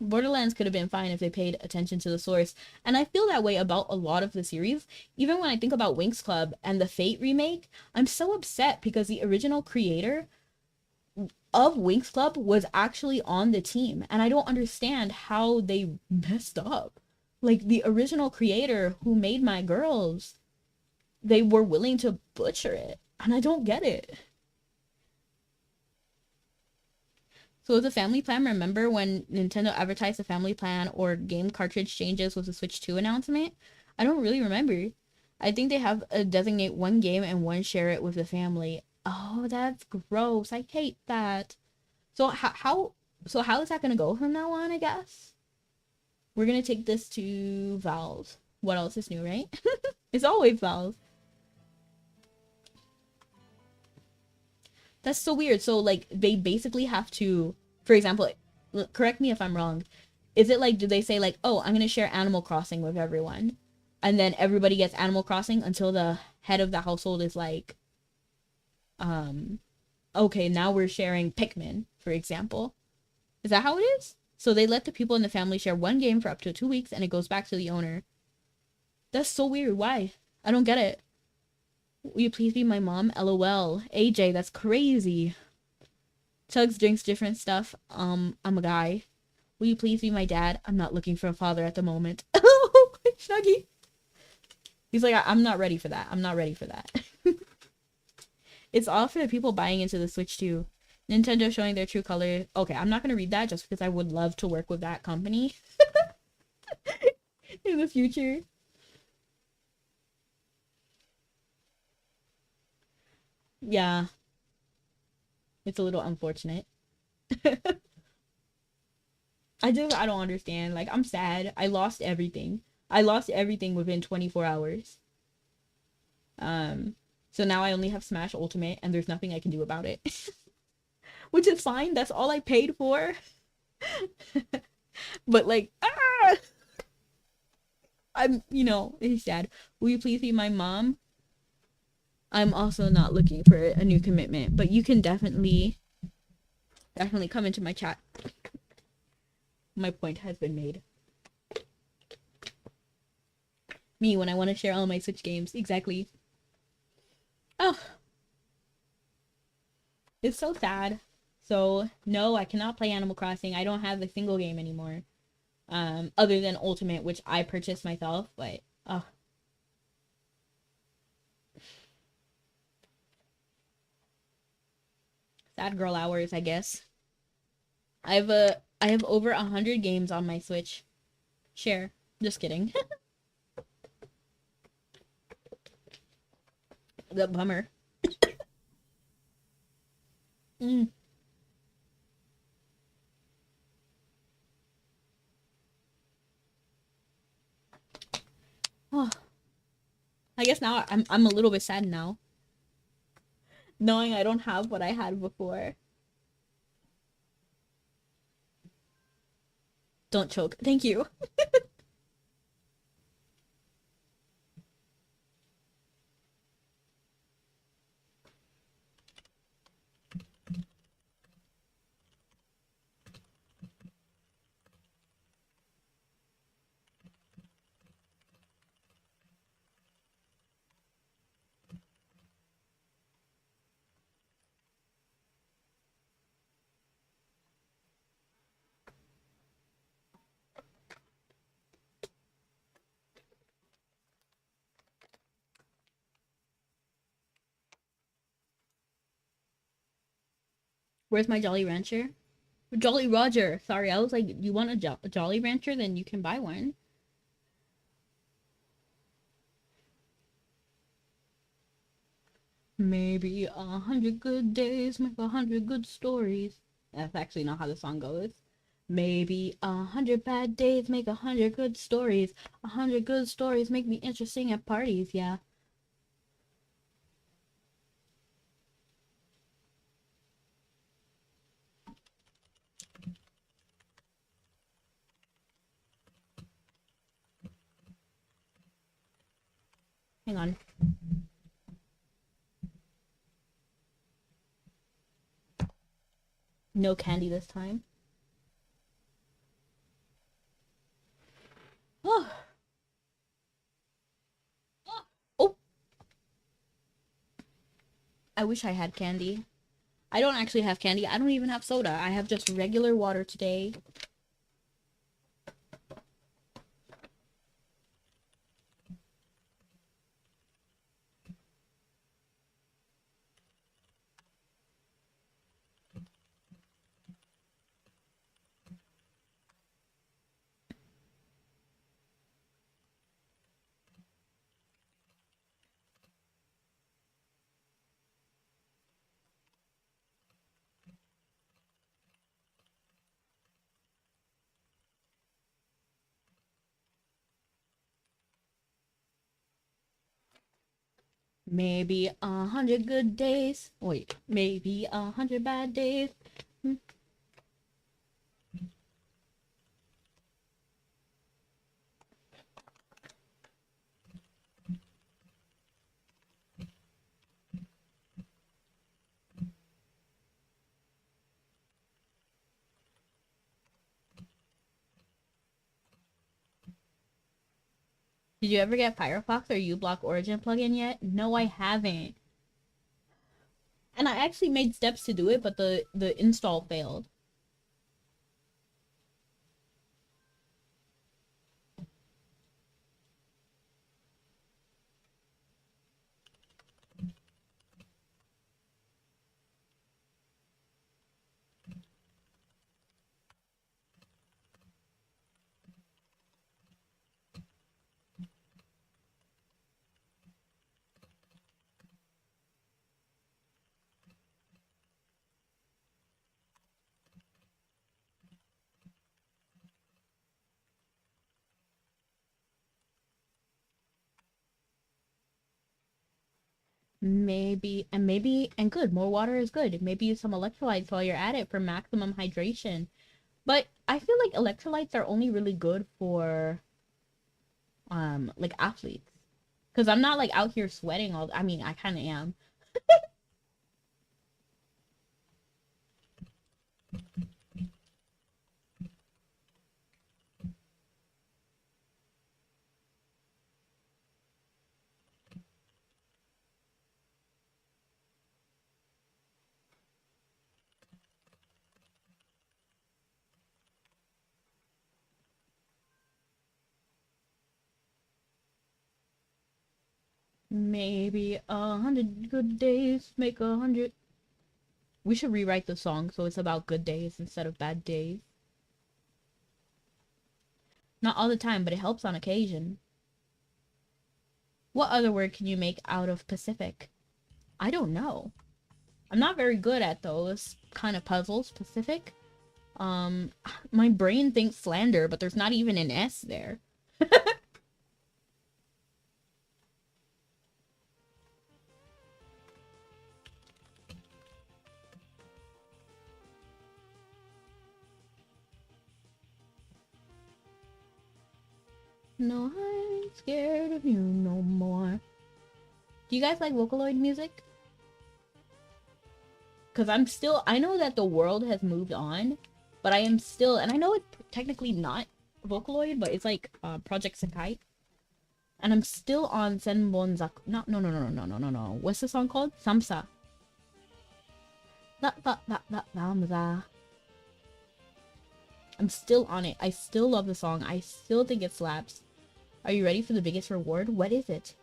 Speaker 1: Borderlands could have been fine if they paid attention to the source. And I feel that way about a lot of the series. Even when I think about Winx Club and the Fate remake, I'm so upset because the original creator of Winx Club was actually on the team. And I don't understand how they messed up. Like, the original creator who made My Girls, they were willing to butcher it. And I don't get it. So the family plan, remember when Nintendo advertised the family plan or game cartridge changes with the Switch 2 announcement? I don't really remember. I think they have a designate one game and one share it with the family. Oh, that's gross. I hate that. So how is that gonna go from now on, I guess? We're gonna take this to Valve. What else is new, right? It's always Valve. That's so weird. So like they basically have to, for example, correct me if I'm wrong. Is it like, do they say like, oh, I'm gonna share Animal Crossing with everyone, and then everybody gets Animal Crossing until the head of the household is like, um, okay, now we're sharing Pikmin, for example. Is that how it is? So they let the people in the family share one game for up to 2 weeks, and it goes back to the owner. That's so weird. Why? I don't get it. Will you please be my mom? LOL. AJ, that's crazy. Chugs drinks different stuff. I'm a guy. Will you please be my dad? I'm not looking for a father at the moment. Oh, Shuggy. He's like, I'm not ready for that. I'm not ready for that. It's all for the people buying into the Switch too. Nintendo showing their true color. Okay, I'm not going to read that just because I would love to work with that company in the future. Yeah, it's a little unfortunate. I don't understand. Like, I'm sad. I lost everything. I lost everything within 24 hours. So now I only have Smash Ultimate, and there's nothing I can do about it. Which is fine. That's all I paid for. But like, it's sad. Will you please be my mom? I'm also not looking for a new commitment, but you can definitely come into my chat. My point has been made. Me, when I want to share all my Switch games. Exactly. Oh. It's so sad. So, no, I cannot play Animal Crossing. I don't have a single game anymore. Other than Ultimate, which I purchased myself, but, sad girl hours, I guess. I have over 100 games on my Switch. Share. Just kidding. The bummer. Oh. I guess now I'm a little bit sad now. Knowing I don't have what I had before. Don't choke. Thank you. Where's my Jolly Rancher? Jolly Roger. Sorry, I was like, you want a Jolly Rancher? Then you can buy one. Maybe 100 good days make 100 good stories. That's actually not how the song goes. Maybe 100 bad days make 100 good stories. 100 good stories make me interesting at parties, yeah. Hang on. No candy this time. Oh. Oh. I wish I had candy. I don't actually have candy. I don't even have soda. I have just regular water today. Maybe 100 good days. Wait, maybe 100 bad days. Did you ever get Firefox or uBlock Origin plugin yet? No, I haven't. And I actually made steps to do it, but the install failed. Maybe, and good, more water is good. Maybe use some electrolytes while you're at it for maximum hydration. But I feel like electrolytes are only really good for, like athletes. Because I'm not like out here sweating all, I mean, I kind of am. Maybe 100 good days make 100. We should rewrite the song so it's about good days instead of bad days. Not all the time, but it helps on occasion. What other word can you make out of Pacific? I don't know. I'm not very good at those kind of puzzles. Pacific. My brain thinks slander, but there's not even an S there. No, I ain't scared of you no more. Do you guys like Vocaloid music? Because I know that the world has moved on, but I am still, and I know it's technically not Vocaloid, but it's like Project Sekai. And I'm still on Senbonzaku. No. What's the song called? Samsa. I'm still on it. I still love the song. I still think it slaps. Are you ready for the biggest reward? What is it?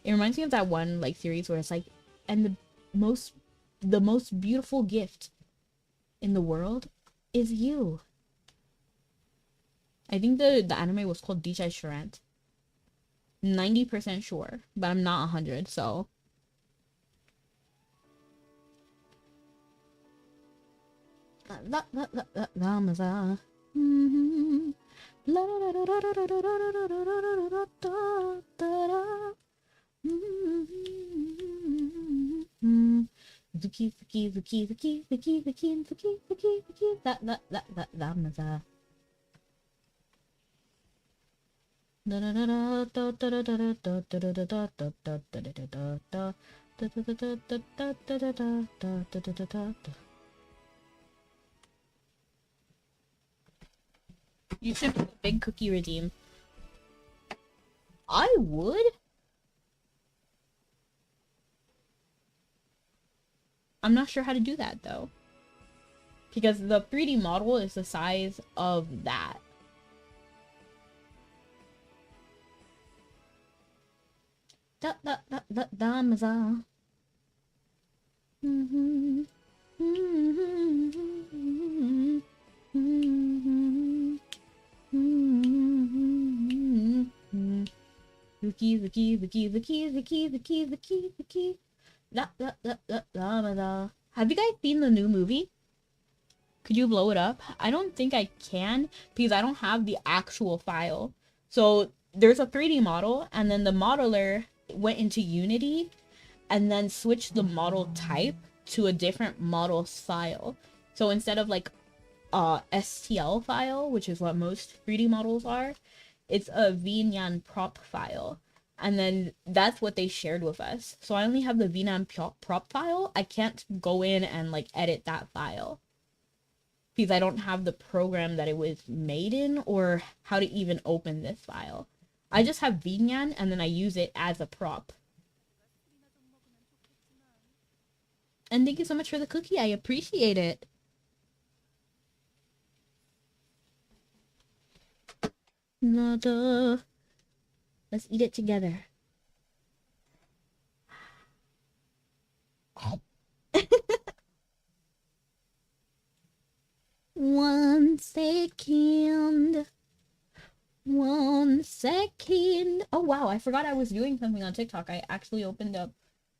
Speaker 1: It reminds me of that one like series where it's like, and the most beautiful gift in the world is you. I think the anime was called Dijai Shurant. 90% sure, but I'm not 100, so. Zuki, Zuki, Zuki, Zuki, Zuki, Zuki, Zuki, Zuki, Zuki, that maza. You should do a big cookie redeem. I would? I'm not sure how to do that though. Because the 3D model is the size of that. Maza. Zuki, Zuki, Zuki, Zuki, Zuki, Zuki, Zuki, Zuki. Have you guys seen the new movie? Could you blow it up? I don't think I can because I don't have the actual file. So there's a 3D model and then the modeler went into Unity and then switched the model type to a different model file. So instead of like STL file, which is what most 3D models are, it's a VNyan prop file. And then that's what they shared with us. So I only have the VNyan prop file. I can't go in and like edit that file because I don't have the program that it was made in or how to even open this file. I just have VNyan and then I use it as a prop. And thank you so much for the cookie. I appreciate it. Let's eat it together. One second. 1 second. Oh wow, I forgot I was doing something on TikTok. I actually opened up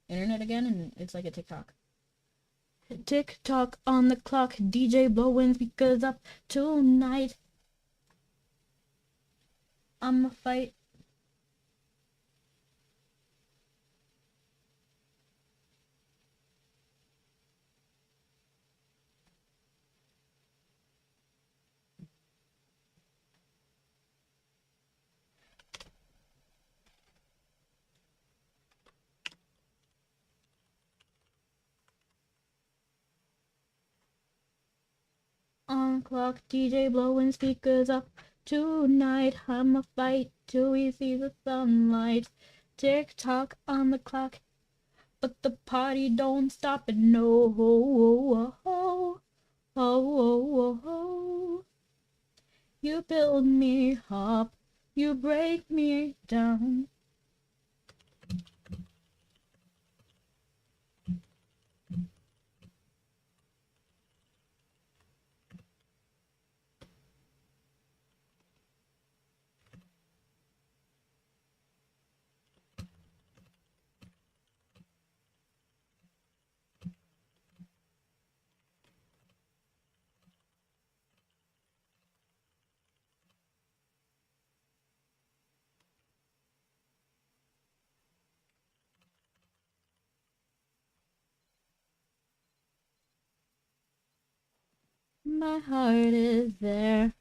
Speaker 1: internet again and it's like a TikTok. TikTok on the clock. DJ blowing speakers up tonight. I'ma fight. clock, DJ blowing speakers up. Tonight I'ma fight till we see the sunlight. Tick tock on the clock, but the party don't stop at no. Oh, oh, oh, oh, oh. You build me up, you break me down. My heart is there.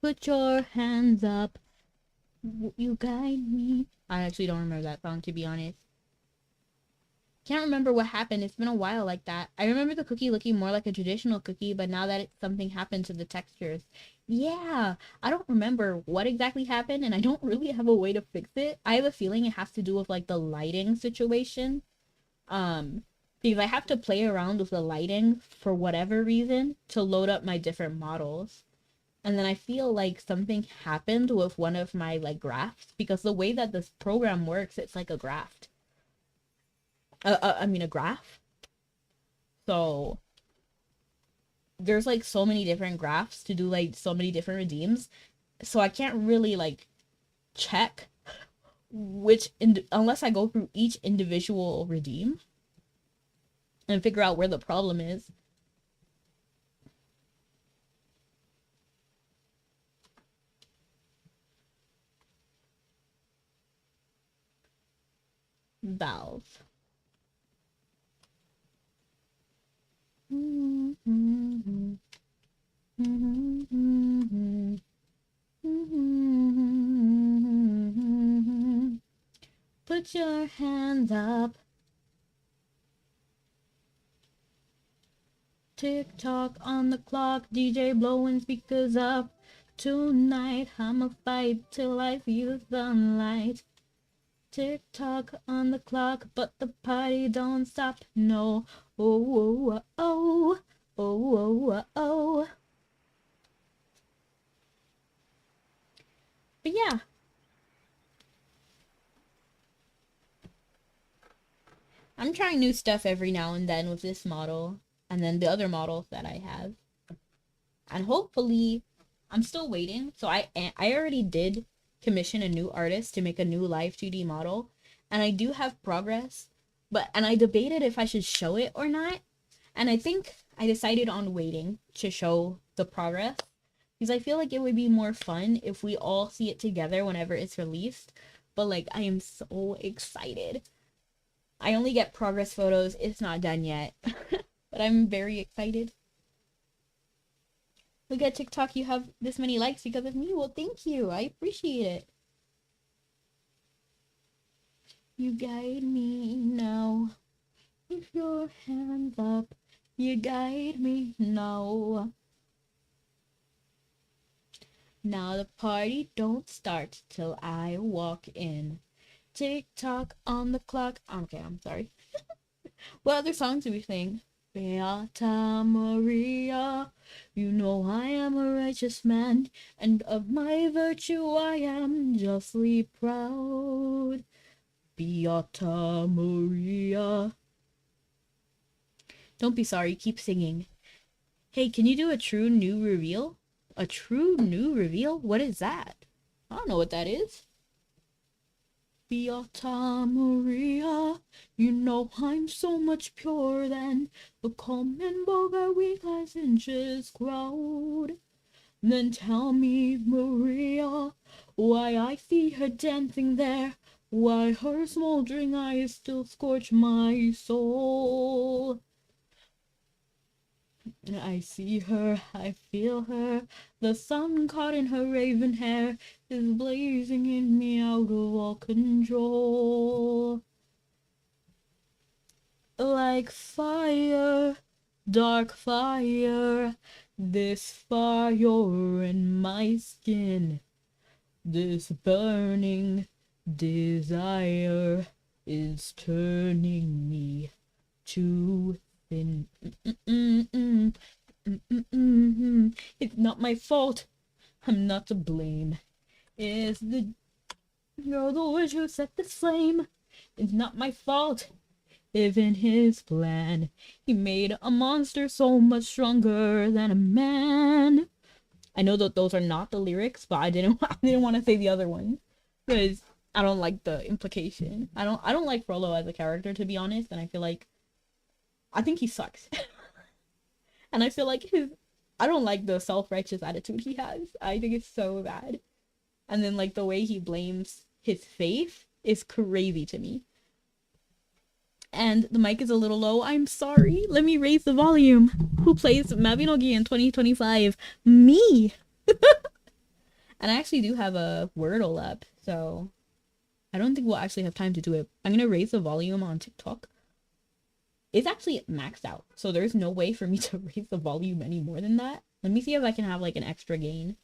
Speaker 1: Put your hands up. You guide me. I actually don't remember that song, to be honest. Can't remember what happened. It's been a while like that. I remember the cookie looking more like a traditional cookie, but now that something happened to the textures. Yeah, I don't remember what exactly happened, and I don't really have a way to fix it. I have a feeling it has to do with like the lighting situation. Um, because I have to play around with the lighting for whatever reason to load up my different models. And then I feel like something happened with one of my like graphs, because the way that this program works, it's like a graph. A graph. So there's like so many different graphs to do like so many different redeems. So I can't really like check unless I go through each individual redeem and figure out where the problem is. Valve. Put your hands up. Tick tock on the clock, DJ blowing speakers up. Tonight I'ma fight till I feel sunlight. Tick tock on the clock, but the party don't stop. No. Oh, oh, oh, oh, oh, oh. But yeah. I'm trying new stuff every now and then with this model, and then the other models that I have. And hopefully, I'm still waiting. So I already did commission a new artist to make a new live 2D model, and I do have progress, and I debated if I should show it or not. And I think I decided on waiting to show the progress, because I feel like it would be more fun if we all see it together whenever it's released. But like, I am so excited. I only get progress photos. It's not done yet. But I'm very excited. Look at TikTok, you have this many likes because of me. Well, thank you. I appreciate it. You guide me now. With your hands up. You guide me now. Now the party don't start till I walk in. Tick tock on the clock. Okay, I'm sorry. What other songs do we sing? Beata Maria, you know I am a righteous man, and of my virtue I am justly proud. Beata Maria. Don't be sorry, keep singing. Hey, can you do a true new reveal? A true new reveal? What is that? I don't know what that is. Beata Maria, you know I'm so much purer than the common vulgar weak licentious crowd. Then tell me, Maria, why I see her dancing there, why her smoldering eyes still scorch my soul. I see her, I feel her, the sun caught in her raven hair is blazing in me out of all control. like fire, dark fire. This fire in my skin, this burning desire is turning me too thin. It's not my fault. I'm not to blame. You're the witch who set this flame. It's not my fault. If in his plan he made a monster so much stronger than a man. I know that those are not the lyrics, but I didn't want to say the other one because I don't like the implication. I don't like Frollo as a character, to be honest, and I think he sucks. And I feel like I don't like the self-righteous attitude he has. I think it's so bad. And then like the way he blames his faith is crazy to me. And the mic is a little low. I'm sorry. Let me raise the volume. Who plays Mabinogi in 2025? Me! And I actually do have a Wordle up, so I don't think we'll actually have time to do it. I'm gonna raise the volume on TikTok. It's actually maxed out, so there's no way for me to raise the volume any more than that. Let me see if I can have like an extra gain.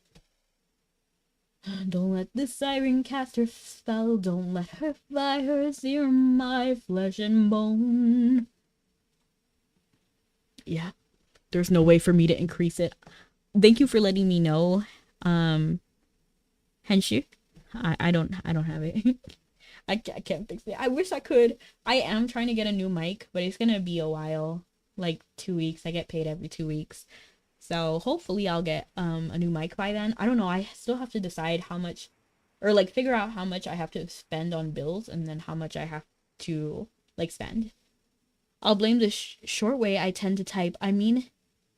Speaker 1: Don't let this siren cast her spell. Don't let her fire sear my flesh and bone. Yeah, there's no way for me to increase it. Thank you for letting me know. Henshu, I don't have it. I can't fix it. I wish I could. I am trying to get a new mic, but it's gonna be a while, like 2 weeks. I get paid every 2 weeks. So hopefully I'll get a new mic by then. I don't know. I still have to decide how much, or like figure out how much I have to spend on bills and then how much I have to like spend. I'll blame the short way I tend to type. I mean,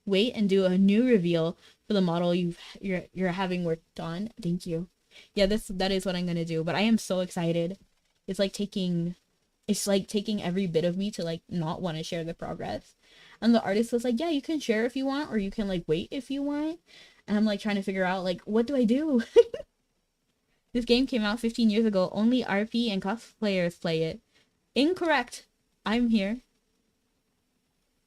Speaker 1: wait and do a new reveal for the model you're having worked on. Thank you. Yeah, that is what I'm gonna do. But I am so excited. It's like taking every bit of me to like not want to share the progress. And the artist was like, yeah, you can share if you want, or you can like wait if you want. And I'm like trying to figure out like, what do I do? This game came out 15 years ago. Only RP and cosplayers play it. Incorrect. I'm here.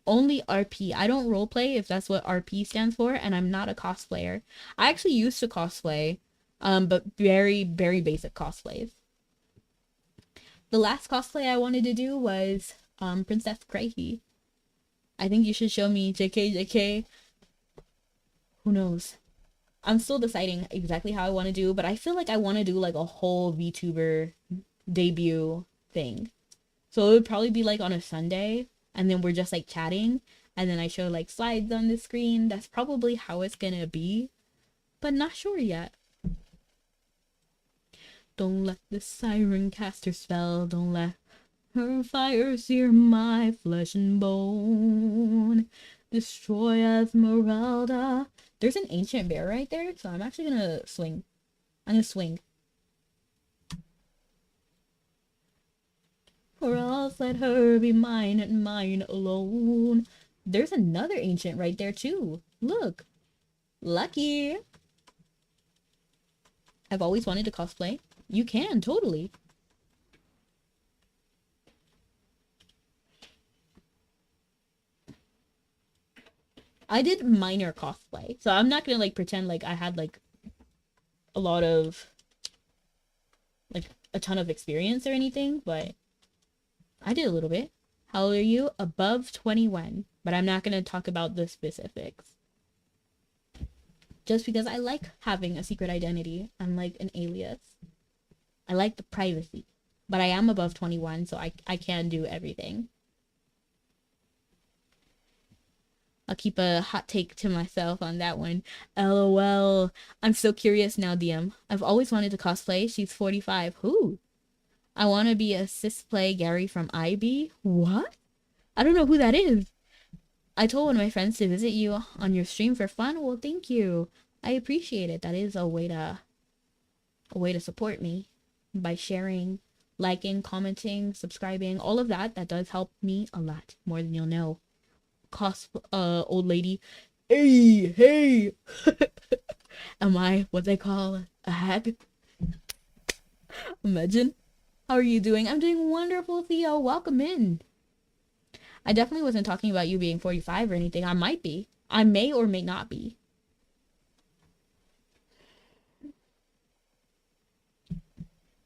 Speaker 1: Only RP. I don't roleplay, if that's what RP stands for, and I'm not a cosplayer. I actually used to cosplay, but very, very basic cosplays. The last cosplay I wanted to do was Princess Crazy. I think you should show me. JK. Who knows? I'm still deciding exactly how I want to do, but I feel like I want to do like a whole VTuber debut thing. So it would probably be like on a Sunday, and then we're just like chatting, and then I show like slides on the screen. That's probably how it's gonna be, but not sure yet. Don't let the siren cast her spell. Don't let her fire sear my flesh and bone. Destroy Esmeralda. There's an ancient bear right there, so I'm actually gonna swing. I'm gonna swing. Or else let her be mine and mine alone. There's another ancient right there too. Look. Lucky. I've always wanted to cosplay. You can, totally. I did minor cosplay, so I'm not gonna like pretend like I had like a lot of like a ton of experience or anything, but I did a little bit. How old are you? Above 21, but I'm not gonna talk about the specifics. Just because I like having a secret identity, unlike an alias. I like the privacy, but I am above 21, so I can do everything. I'll keep a hot take to myself on that one. LOL. I'm so curious now, DM. I've always wanted to cosplay. She's 45. Who? I want to be a cisplay Gary from IB. What? I don't know who that is. I told one of my friends to visit you on your stream for fun. Well, thank you. I appreciate it. That is a way to support me by sharing, liking, commenting, subscribing, all of that. That does help me a lot, more than you'll know. Old lady. Hey. Am I what they call a hag? Imagine. How are you doing? I'm doing wonderful, Theo. Welcome in. I definitely wasn't talking about you being 45 or anything. I might be. I may or may not be.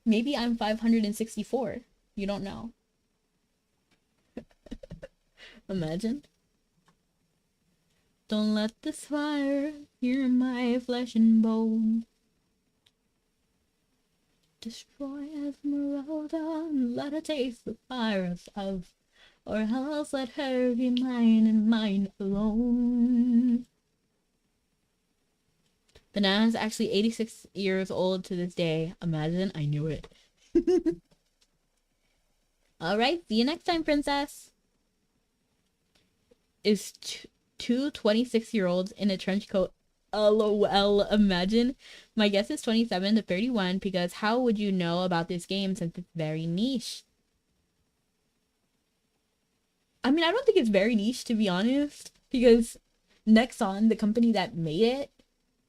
Speaker 1: Maybe I'm 564. You don't know. Imagine. Don't let this fire hear my flesh and bone. Destroy Esmeralda and let her taste the fire of love, or else let her be mine and mine alone. Banana's actually 86 years old to this day. Imagine, I knew it. Alright, see you next time, princess. Is two 26-year-olds in a trench coat. LOL, imagine. My guess is 27 to 31 because how would you know about this game since it's very niche? I mean, I don't think it's very niche, to be honest, because Nexon, the company that made it,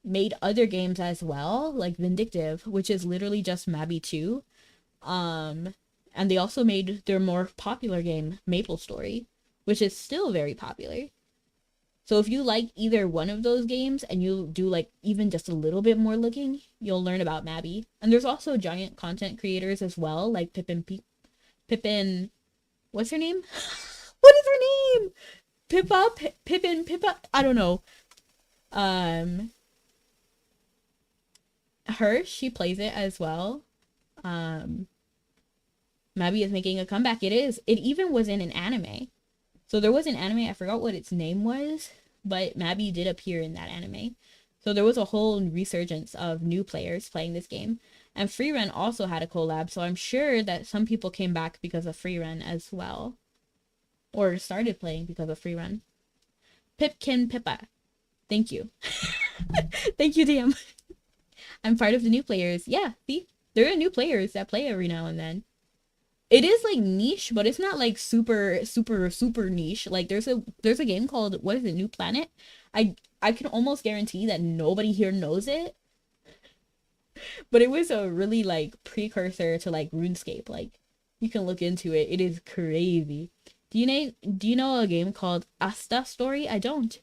Speaker 1: made other games as well, like Vindictive, which is literally just Mabby 2. And they also made their more popular game, MapleStory, which is still very popular. So if you like either one of those games and you do like even just a little bit more looking, you'll learn about Mabby. And there's also giant content creators as well, like Pippin, what's her name? What is her name? Pippa, I don't know. She plays it as well. Mabby is making a comeback. It even was in an anime. So there was an anime, I forgot what its name was, but Mabby did appear in that anime. So there was a whole resurgence of new players playing this game. And Freerun also had a collab, so I'm sure that some people came back because of Freerun as well. Or started playing because of Freerun. Pipkin Pippa. Thank you. Thank you, DM. I'm part of the new players. Yeah, see? There are new players that play every now and then. It is like niche, but it's not like super niche. Like there's a game called, what is it, New Planet? I can almost guarantee that nobody here knows it. But it was a really like precursor to like RuneScape. Like you can look into it. It is crazy. Do you know a game called Asta Story? I don't.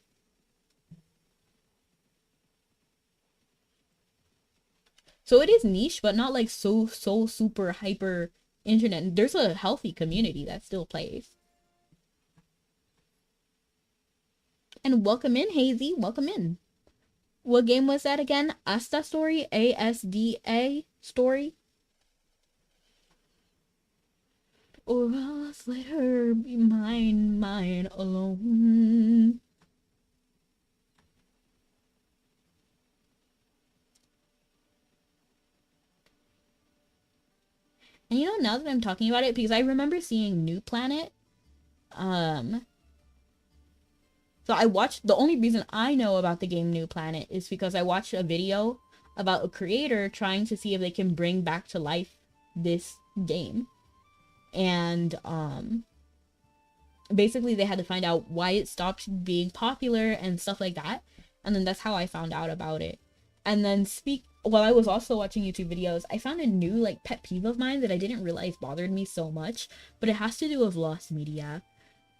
Speaker 1: So it is niche, but not like so super hyper internet. There's a healthy community that still plays. And welcome in, Hazy. Welcome in. What game was that again? Asta Story? ASDA Story? Or else let her be mine, mine alone. And you know, now that I'm talking about it, because I remember seeing New Planet, so I watched, the only reason I know about the game New Planet is because I watched a video about a creator trying to see if they can bring back to life this game. And, basically they had to find out why it stopped being popular and stuff like that. And then that's how I found out about it. And then while I was also watching YouTube videos, I found a new like pet peeve of mine that I didn't realize bothered me so much, but it has to do with lost media.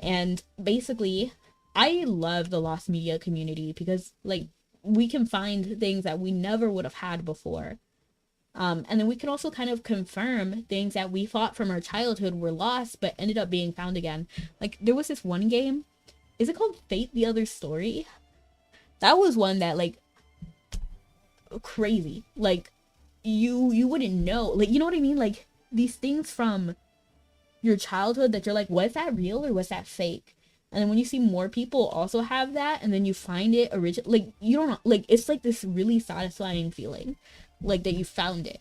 Speaker 1: And basically, I love the lost media community because like we can find things that we never would have had before. And then we can also kind of confirm things that we thought from our childhood were lost but ended up being found again. Like there was this one game, is it called Fate the Other Story? That was one that like crazy. Like you wouldn't know. Like you know what I mean? Like these things from your childhood that you're like, was that real or was that fake? And then when you see more people also have that and then you find it original, like you don't know, like it's like this really satisfying feeling. Like that you found it.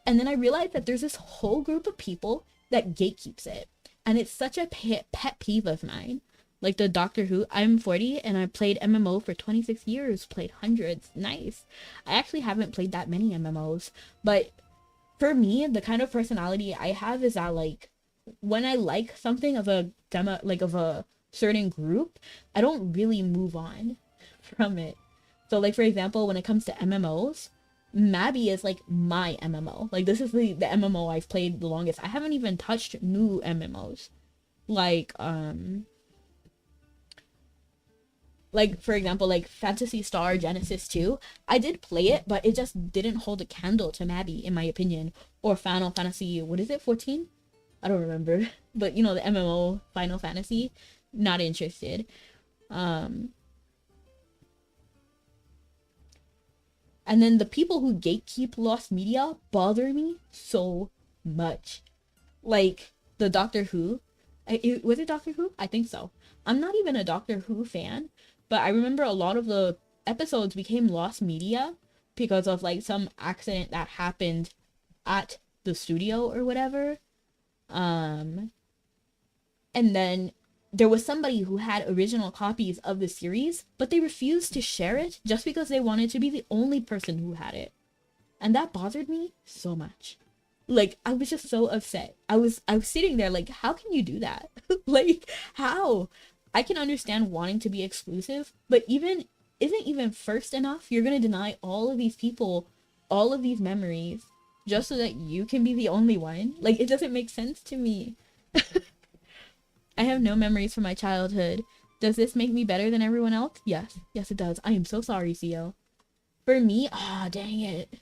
Speaker 1: And then I realized that there's this whole group of people that gatekeeps it. And it's such a pet peeve of mine. Like the Doctor Who, I'm 40 and I played MMO for 26 years, played hundreds. Nice. I actually haven't played that many MMOs. But for me, the kind of personality I have is that like when I like something of a demo, like of a certain group, I don't really move on from it. So like for example, when it comes to MMOs, Mabby is like my MMO. Like this is the MMO I've played the longest. I haven't even touched new MMOs. Like Like, for example, like Phantasy Star Genesis 2, I did play it, but it just didn't hold a candle to Mabi, in my opinion. Or Final Fantasy, what is it, 14? I don't remember. But, you know, the MMO Final Fantasy, not interested. Um, and then the people who gatekeep Lost Media bother me so much. Like, the Doctor Who. Was it Doctor Who? I think so. I'm not even a Doctor Who fan, but I remember a lot of the episodes became lost media because of like some accident that happened at the studio or whatever. And then there was somebody who had original copies of the series, but they refused to share it just because they wanted to be the only person who had it. And that bothered me so much. Like, I was just so upset. I was sitting there like, how can you do that? Like, how? I can understand wanting to be exclusive, but isn't even first enough? You're gonna deny all of these people all of these memories just so that you can be the only one? Like, it doesn't make sense to me. I have no memories from my childhood. Does this make me better than everyone else? Yes. Yes, it does. I am so sorry, Theo. For me, dang it.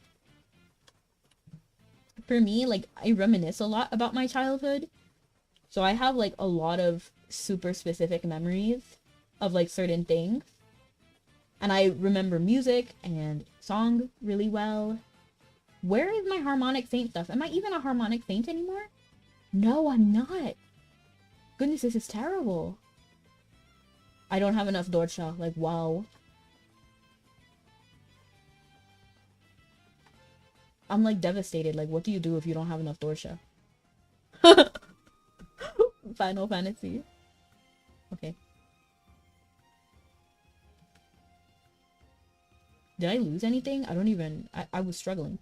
Speaker 1: For me, like, I reminisce a lot about my childhood. So I have, like, a lot of super specific memories of, like, certain things. And I remember music and song really well. Where is my Harmonic Saint stuff? Am I even a Harmonic Saint anymore? No, I'm not. Goodness, this is terrible. I don't have enough Dorcha. Like, wow. I'm, like, devastated. Like, what do you do if you don't have enough Dorcha? Final Fantasy. Okay. Did I lose anything? I don't even... I was struggling.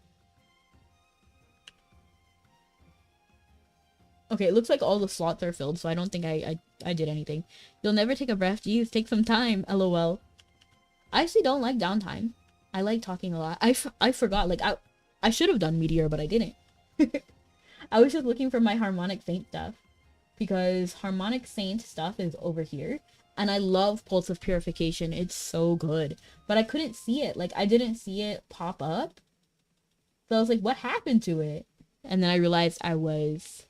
Speaker 1: Okay, it looks like all the slots are filled, so I don't think I did anything. You'll never take a breath. Jeez, take some time. LOL. I actually don't like downtime. I like talking a lot. I forgot. Like, I should have done Meteor, but I didn't. I was just looking for my Harmonic Saint stuff. Because Harmonic Saint stuff is over here. And I love Pulse of Purification. It's so good. But I couldn't see it. Like, I didn't see it pop up. So I was like, what happened to it? And then I realized I was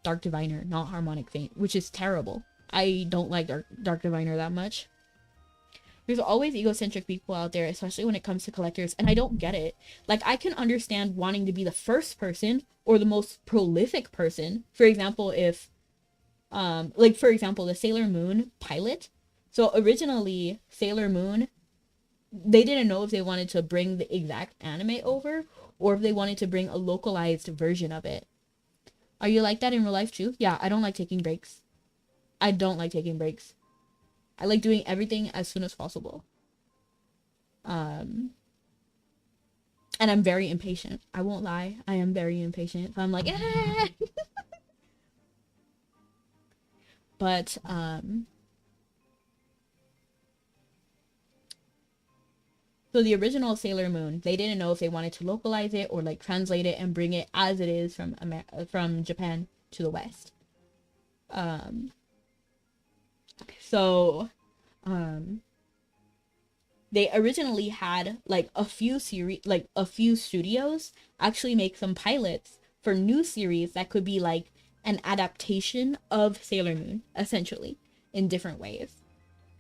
Speaker 1: Dark Diviner, not Harmonic Saint, which is terrible. I don't like Dark Diviner that much. There's always egocentric people out there, especially when it comes to collectors, and I don't get it. Like, I can understand wanting to be the first person or the most prolific person. For example, if, for example, the Sailor Moon pilot. So originally, Sailor Moon, they didn't know if they wanted to bring the exact anime over or if they wanted to bring a localized version of it. Are you like that in real life too? Yeah, I don't like taking breaks. I don't like taking breaks. I like doing everything as soon as possible. And I'm very impatient. I won't lie. I am very impatient. So I'm like, ah! But, so the original Sailor Moon, they didn't know if they wanted to localize it or, like, translate it and bring it as it is from Japan to the West. So, they originally had, like, a few studios actually make some pilots for new series that could be, like, an adaptation of Sailor Moon, essentially, in different ways.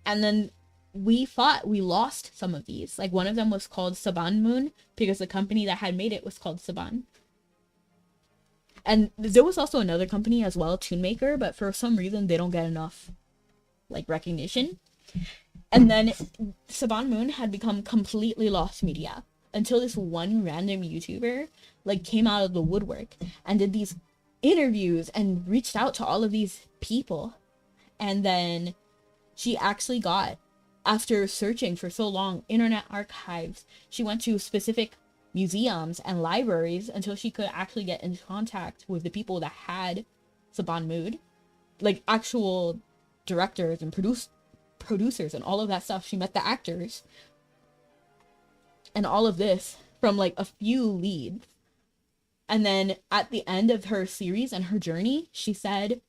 Speaker 1: And then we thought we lost some of these. Like, one of them was called Saban Moon because the company that had made it was called Saban. And there was also another company as well, Toon Maker, but for some reason they don't get enough, like, recognition. And then Saban Moon had become completely lost media until this one random YouTuber, like, came out of the woodwork and did these interviews and reached out to all of these people. And then she actually got, after searching for so long, internet archives, she went to specific museums and libraries until she could actually get in contact with the people that had Saban Moon, like actual directors and producers and all of that stuff. She met the actors and all of this from, like, a few leads. And then at the end of her series and her journey, she said,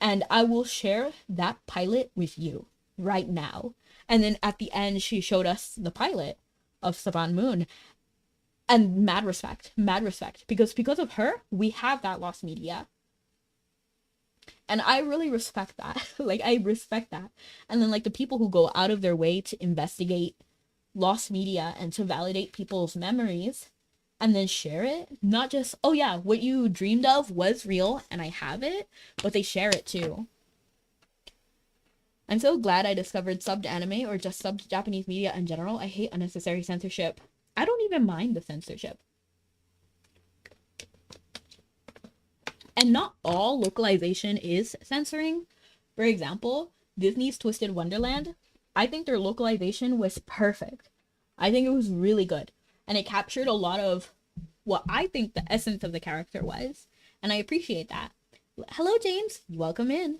Speaker 1: and I will share that pilot with you. right now. And then at the end, she showed us the pilot of Saban Moon, and mad respect, because of her, we have that lost media, and I really respect that. Like, I respect that. And then like the people who go out of their way to investigate lost media and to validate people's memories and then share it, not just, oh yeah, what you dreamed of was real and I have it, but they share it too. I'm so glad I discovered subbed anime or just subbed Japanese media in general. I hate unnecessary censorship. I don't even mind the censorship. And not all localization is censoring. For example, Disney's Twisted Wonderland, I think their localization was perfect. I think it was really good. And it captured a lot of what I think the essence of the character was. And I appreciate that. Hello, James. Welcome in.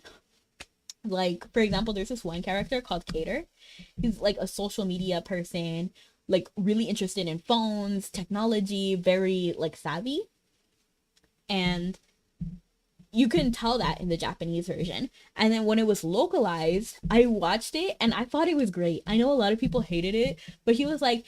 Speaker 1: Like, for example, there's this one character called Cater. He's like a social media person, like really interested in phones, technology, very like savvy. And you can tell that in the Japanese version. And then when it was localized, I watched it and I thought it was great. I know a lot of people hated it, but he was like,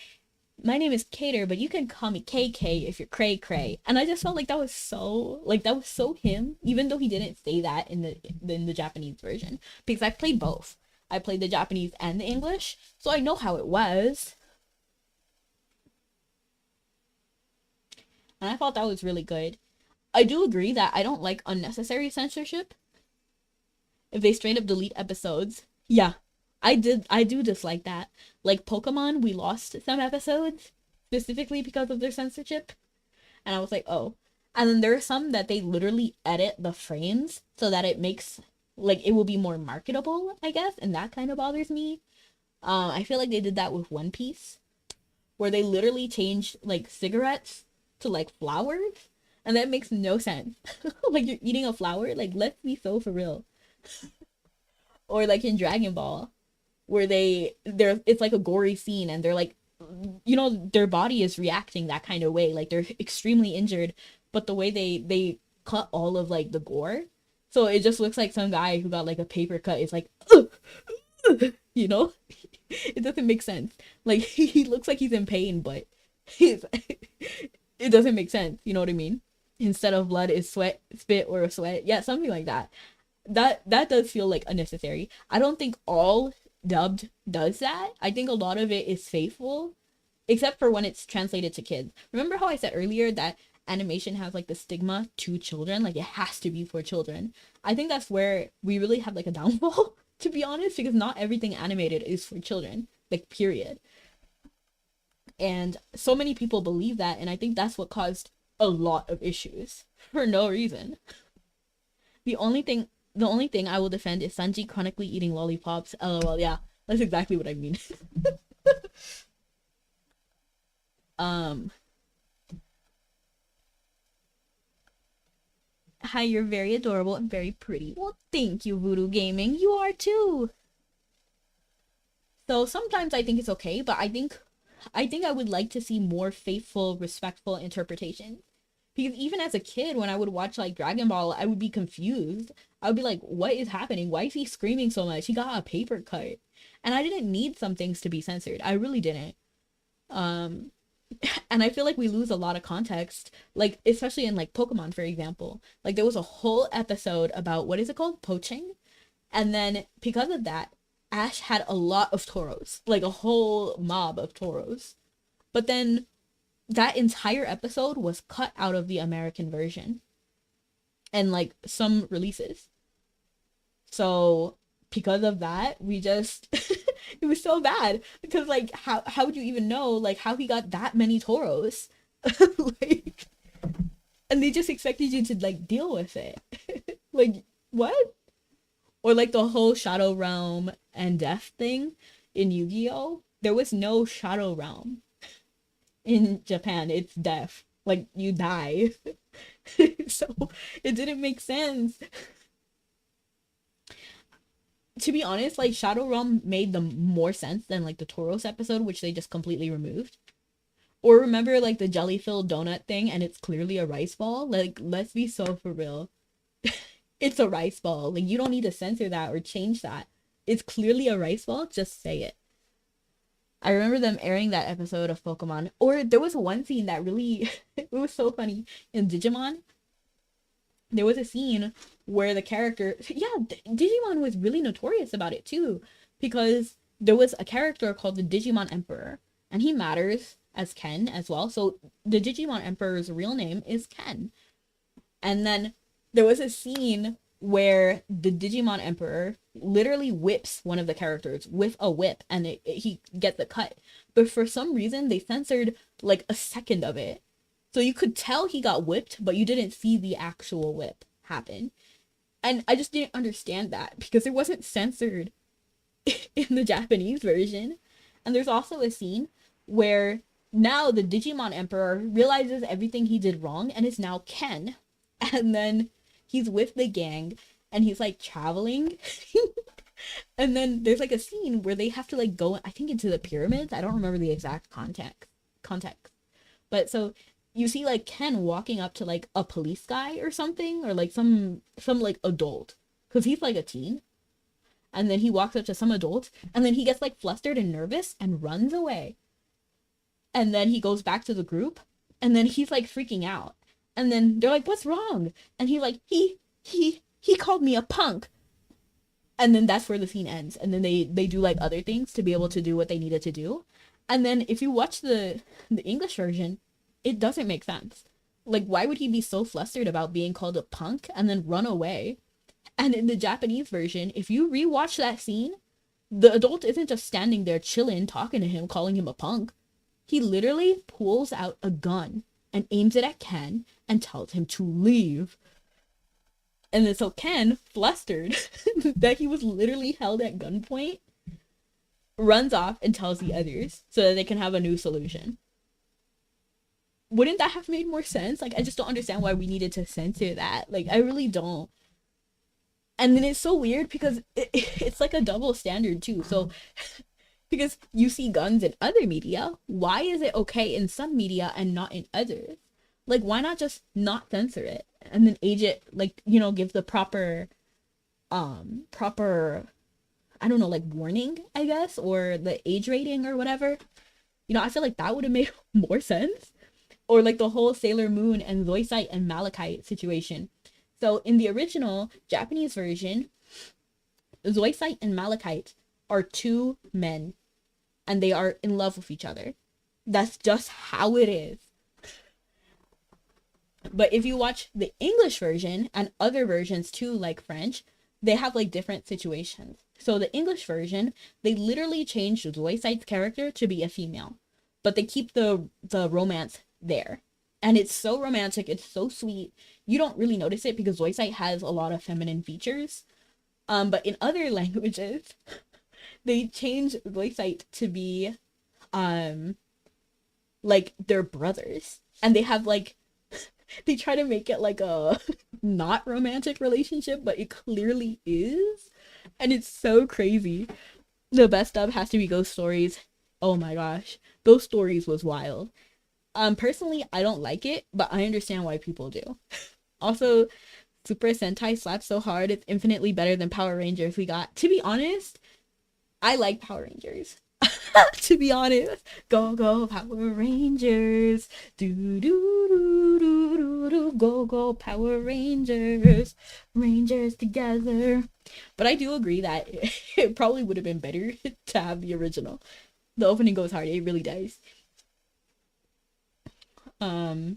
Speaker 1: my name is Cater, but you can call me KK if you're cray cray. And I just felt like that was so him, even though he didn't say that in the Japanese version. Because I played both. I played the Japanese and the English, so I know how it was. And I thought that was really good. I do agree that I don't like unnecessary censorship. If they straight up delete episodes, yeah, I do dislike that. Like Pokemon, we lost some episodes specifically because of their censorship, and I was like, oh. And then there are some that they literally edit the frames so that it makes like it will be more marketable, I guess, and that kind of bothers me. I feel like they did that with One Piece, where they literally changed like cigarettes to like flowers, and that makes no sense. Like, you're eating a flower, like, let's be so for real. Or like in Dragon Ball, where they're it's like a gory scene and they're like, their body is reacting that kind of way, like they're extremely injured, but the way they cut all of like the gore, so it just looks like some guy who got like a paper cut is like, ugh, ugh, you know. It doesn't make sense. Like, he looks like he's in pain, but he's it doesn't make sense, you know what I mean? Instead of blood is sweat, spit, or sweat, yeah, something like that. That does feel like unnecessary. I don't think all dubbed does that. I think a lot of it is faithful, except for when it's translated to kids. Remember how I said earlier that animation has like the stigma to children, like it has to be for children? I think that's where we really have like a downfall, to be honest, because not everything animated is for children, like, period. And so many people believe that, and I think that's what caused a lot of issues for no reason. The only thing the only thing I will defend is Sanji chronically eating lollipops. LOL, yeah. That's exactly what I mean. um Hi, you're very adorable and very pretty. Well, thank you, Voodoo Gaming. You are too. So sometimes I think it's okay, but I think I would like to see more faithful, respectful interpretation. Because even as a kid, when I would watch like Dragon Ball, I would be confused. I would be like, what is happening? Why is he screaming so much? He got a paper cut. And I didn't need some things to be censored. I really didn't. Um, and I feel like we lose a lot of context, like especially in like Pokemon, for example. Like, there was a whole episode about, what is it called? Poaching. And then because of that, Ash had a lot of Tauros, like a whole mob of Tauros. But then that entire episode was cut out of the American version and like some releases. So because of that, we just it was so bad, because like how would you even know like how he got that many Tauros? Like, and they just expected you to like deal with it. Like, what? Or like the whole Shadow Realm and Death thing in Yu-Gi-Oh! There was no Shadow Realm in Japan. It's death. Like, you die. So it didn't make sense. To be honest, like, Shadow Realm made them more sense than like the Tauros episode, which they just completely removed. Or remember like the jelly filled donut thing and it's clearly a rice ball? Like, let's be so for real. It's a rice ball. Like, you don't need to censor that or change that. it's clearly a rice ball, just say it. I remember them airing that episode of Pokemon. Or there was one scene that really, it was so funny. In Digimon, there was a scene where the character, yeah, Digimon was really notorious about it too. Because there was a character called the Digimon Emperor. And he matters as Ken as well. So the Digimon Emperor's real name is Ken. And then there was a scene where the Digimon Emperor literally whips one of the characters with a whip and he gets a cut. But for some reason, they censored like a second of it. So you could tell he got whipped, but you didn't see the actual whip happen. And I just didn't understand that because it wasn't censored in the Japanese version. And there's also a scene where now the Digimon Emperor realizes everything he did wrong and is now Ken. And then he's with the gang and he's like traveling. And then there's like a scene where they have to like go, I think, into the pyramids. I don't remember the exact context. But so you see like Ken walking up to like a police guy or something, or like some like adult, because he's like a teen. And then he walks up to some adult and then he gets like flustered and nervous and runs away. And then he goes back to the group and then he's like freaking out. And then they're like, what's wrong? And he's like, he called me a punk. And then that's where the scene ends. And then they do like other things to be able to do what they needed to do. And then if you watch the English version, it doesn't make sense. Like, why would he be so flustered about being called a punk and then run away? And in the Japanese version, if you rewatch that scene, the adult isn't just standing there chilling, talking to him, calling him a punk. He literally pulls out a gun and aims it at Ken and tells him to leave. And then so Ken, flustered that he was literally held at gunpoint, runs off and tells the others so that they can have a new solution. Wouldn't that have made more sense? Like, I just don't understand why we needed to censor that. Like, I really don't. And then it's so weird because it's like a double standard too. So because you see guns in other media, why is it okay in some media and not in others? Like, why not just not censor it and then age it, like, you know, give the proper I don't know, like warning, I guess, or the age rating or whatever. You know, I feel like that would have made more sense. Or like the whole Sailor Moon and Zoisite and Malachite situation. So in the original Japanese version, Zoisite and Malachite are two men and they are in love with each other. That's just how it is. But if you watch the English version and other versions too, like French, they have like different situations. So the English version, they literally changed Zoisite's character to be a female, but they keep the romance there. And it's so romantic, it's so sweet. You don't really notice it because Zoisite has a lot of feminine features. But in other languages, they change Zoisite to be like their brothers. And they have like they try to make it like a not romantic relationship, but it clearly is. And it's so crazy. The best of has to be Ghost Stories. Oh my gosh. Those stories was wild. Personally, I don't like it, but I understand why people do. Also, Super Sentai slaps so hard, it's infinitely better than Power Rangers we got. To be honest, I like Power Rangers. To be honest, go go Power Rangers, do do do do do do, go Power Rangers, Rangers together. But I do agree that it probably would have been better to have the original. The opening goes hard, it really does. So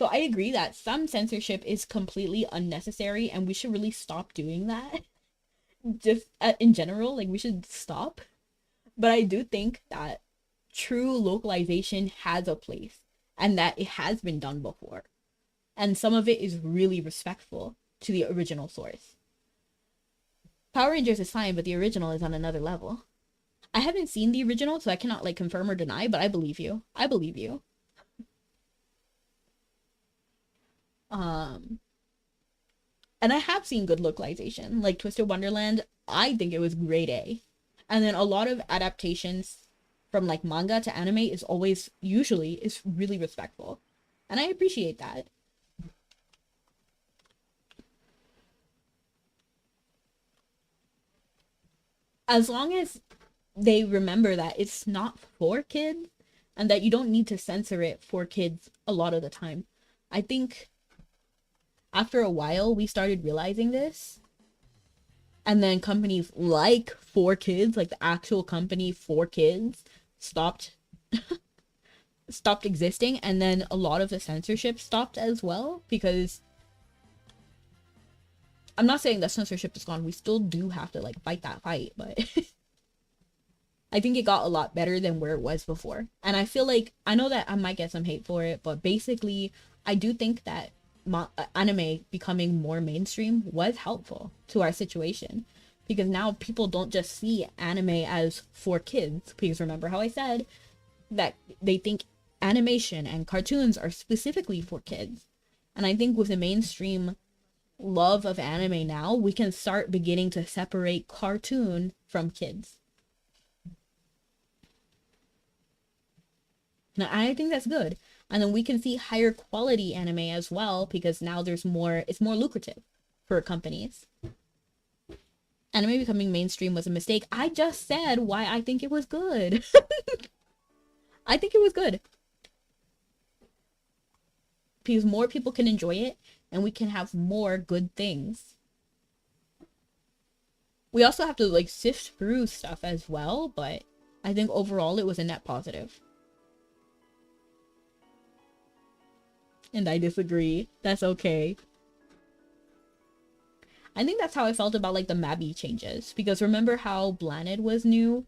Speaker 1: I agree that some censorship is completely unnecessary and we should really stop doing that. Just in general, like, we should stop. But I do think that true localization has a place and that it has been done before. And some of it is really respectful to the original source. Power Rangers is fine, but the original is on another level. I haven't seen the original, so I cannot like confirm or deny, but I believe you. I believe you. And I have seen good localization, like Twisted Wonderland. I think it was grade A. And then a lot of adaptations from like manga to anime is really respectful. And I appreciate that. As long as they remember that it's not for kids and that you don't need to censor it for kids a lot of the time. I think after a while we started realizing this, and then companies like For Kids, like the actual company For Kids, stopped existing, and then a lot of the censorship stopped as well, because I'm not saying that censorship is gone. We still do have to like fight that fight, but I think it got a lot better than where it was before. And I feel like, I know that I might get some hate for it, but basically I do think that anime becoming more mainstream was helpful to our situation, because now people don't just see anime as for kids, because remember how I said that they think animation and cartoons are specifically for kids. And I think with the mainstream love of anime now, we can start beginning to separate cartoon from kids. And I think that's good. And then we can see higher quality anime as well, because now there's more, it's more lucrative for companies. Anime becoming mainstream was a mistake. I just said why I think it was good. I think it was good, because more people can enjoy it and we can have more good things. We also have to like sift through stuff as well, but I think overall it was a net positive. And I disagree. That's okay. I think that's how I felt about like the Mabi changes, because remember how Blaned was new?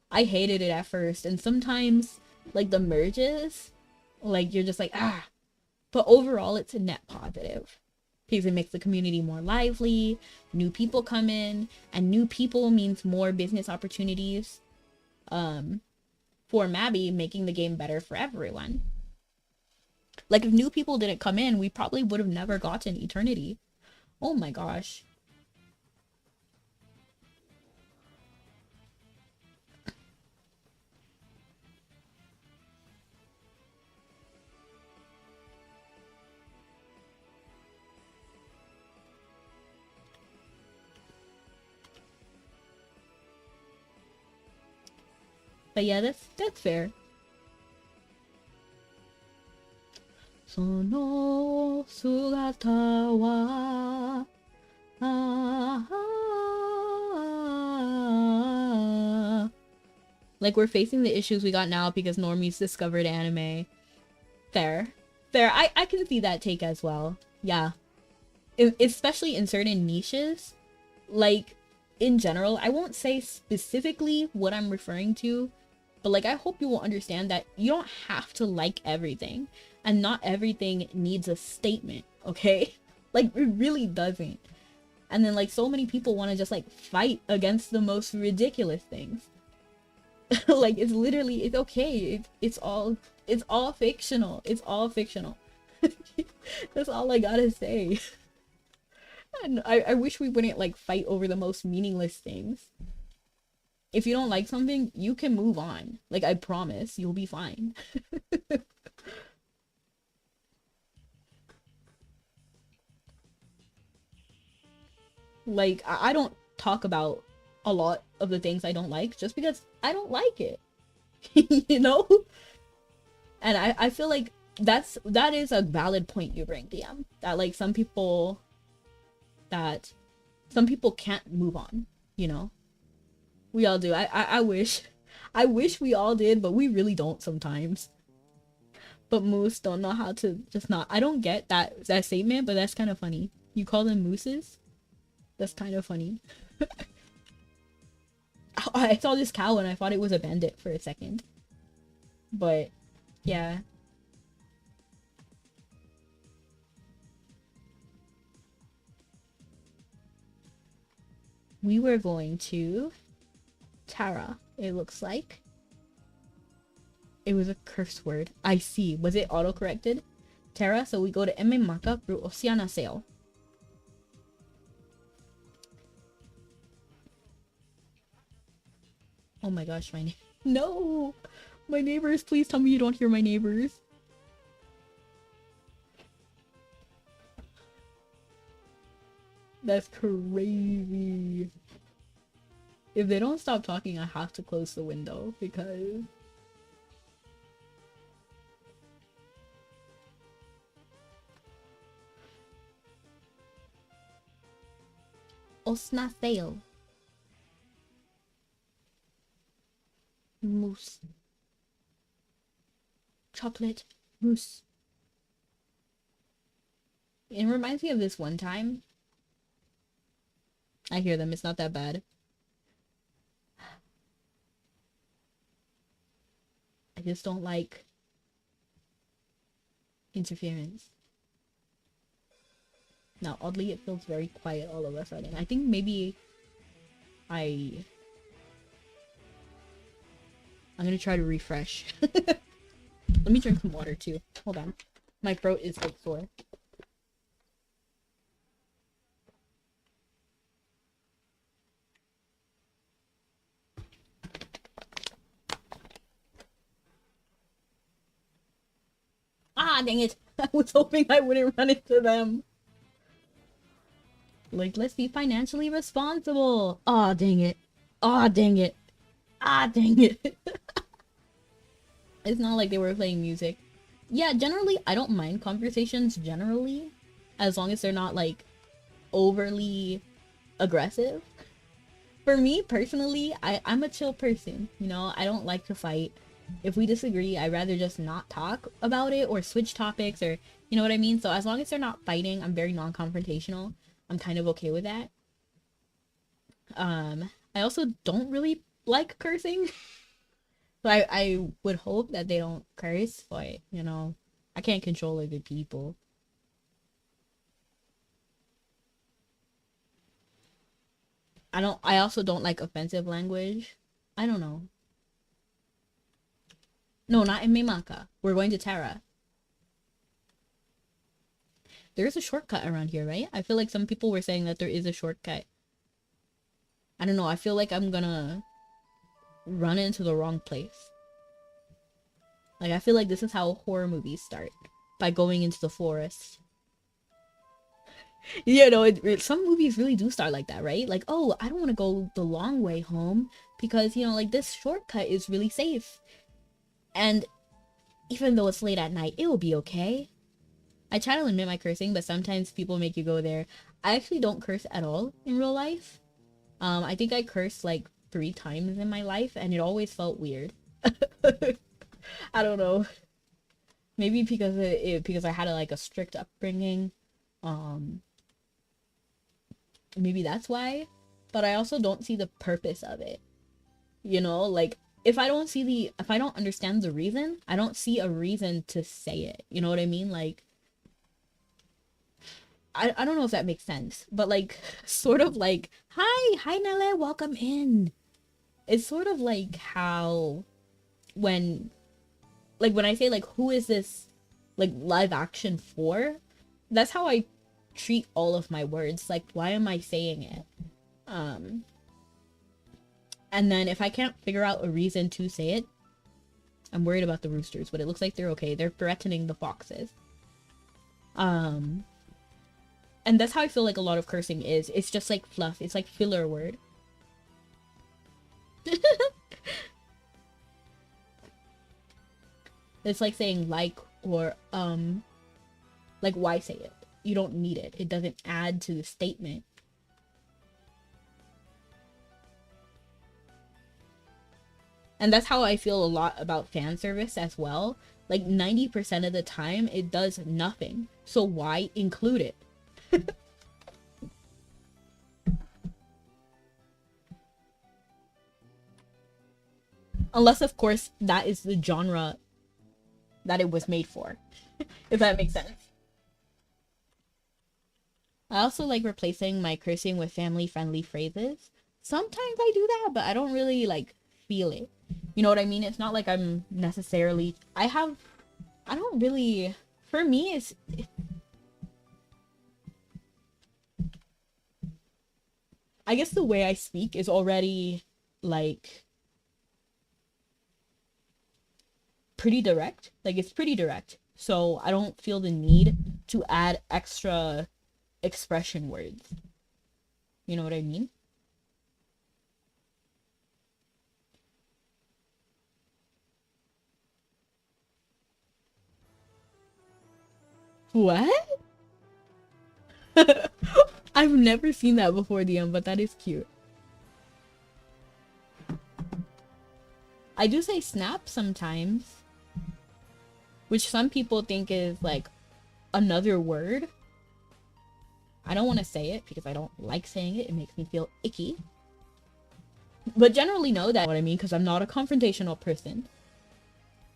Speaker 1: I hated it at first, and sometimes like the merges, like you're just like, ah. But overall it's a net positive, because it makes the community more lively, new people come in, and new people means more business opportunities for Mabi, making the game better for everyone. Like if new people didn't come in, we probably would have never gotten Eternity. Oh my gosh. But yeah, that's fair. その姿はlike we're facing the issues we got now because normies discovered anime. Fair. Fair. I can see that take as well. Yeah. Especially in certain niches. Like, in general, I won't say specifically what I'm referring to, but like I hope you will understand that you don't have to like everything, and not everything needs a statement, okay? Like it really doesn't. And then like so many people want to just like fight against the most ridiculous things. Like it's literally, it's okay. It's all fictional. It's all fictional. That's all I gotta say. And I wish we wouldn't like fight over the most meaningless things. If you don't like something, you can move on. Like I promise, you'll be fine. Like I don't talk about a lot of the things I don't like just because I don't like it. You know? And I feel like that is a valid point you bring, DM. That like some people can't move on, you know? We all do. I wish we all did, but we really don't sometimes. But moose don't know how to just not. I don't get that statement, but that's kind of funny. You call them mooses? That's kind of funny. I saw this cow and I thought it was a bandit for a second. But yeah. We were going to Tara, it looks like. It was a curse word. I see. Was it auto-corrected? Tara, so we go to Eme Maka through Oceana Sail. Oh my gosh, no! My neighbors, please tell me you don't hear my neighbors. That's crazy. If they don't stop talking, I have to close the window because osna sale. Mousse. Chocolate mousse. It reminds me of this one time. I hear them, it's not that bad. I just don't like interference. Now, oddly, it feels very quiet all of a sudden. I think maybe I'm gonna try to refresh. Let me drink some water too. Hold on. My throat is like sore. Ah, dang it. I was hoping I wouldn't run into them. Like, let's be financially responsible. Ah, dang it. Ah, dang it. Ah, dang it. It's not like they were playing music. Yeah, generally, I don't mind conversations generally, as long as they're not, like, overly aggressive. For me, personally, I'm a chill person, you know? I don't like to fight. If we disagree, I'd rather just not talk about it or switch topics or, you know what I mean? So as long as they're not fighting, I'm very non-confrontational. I'm kind of okay with that. I also don't really like cursing. So I would hope that they don't curse, but, you know, I can't control other people. I also don't like offensive language. I don't know. No, not in Mimaka. We're going to Terra. There's a shortcut around here, right? I feel like some people were saying that there is a shortcut. I don't know. I feel like I'm gonna run into the wrong place. Like, I feel like this is how horror movies start. By going into the forest. You know, some movies really do start like that, right? Like, oh, I don't want to go the long way home because, you know, like, this shortcut is really safe. And even though it's late at night, it will be okay. I try to limit my cursing, but sometimes people make you go there. I actually don't curse at all in real life. I think I cursed like 3 times in my life, and it always felt weird. I don't know. Maybe because because I had like a strict upbringing. Maybe that's why. But I also don't see the purpose of it. You know, like if I don't understand the reason, I don't see a reason to say it. You know what I mean? Like I don't know if that makes sense, but like sort of like, hi Nele, welcome in. It's sort of like how when I say like, who is this like live action for? That's how I treat all of my words. Like, why am I saying it? And then if I can't figure out a reason to say it, I'm worried about the roosters, but it looks like they're okay. They're threatening the foxes. And that's how I feel like a lot of cursing is. It's just like fluff. It's like filler word. It's like saying like or like, why say it? You don't need it. It doesn't add to the statement. And that's how I feel a lot about fan service as well. Like 90% of the time it does nothing. So why include it? Unless, of course, that is the genre that it was made for. If that makes sense. I also like replacing my cursing with family-friendly phrases. Sometimes I do that, but I don't really, like, feel it. You know what I mean? It's not like I'm necessarily... I don't really... For me, I guess the way I speak is already, like, pretty direct. Like, it's pretty direct. So I don't feel the need to add extra expression words. You know what I mean? What? I've never seen that before, DM, but that is cute. I do say snap sometimes, which some people think is like another word. I don't want to say it because I don't like saying it. It makes me feel icky. But generally know that what I mean, because I'm not a confrontational person.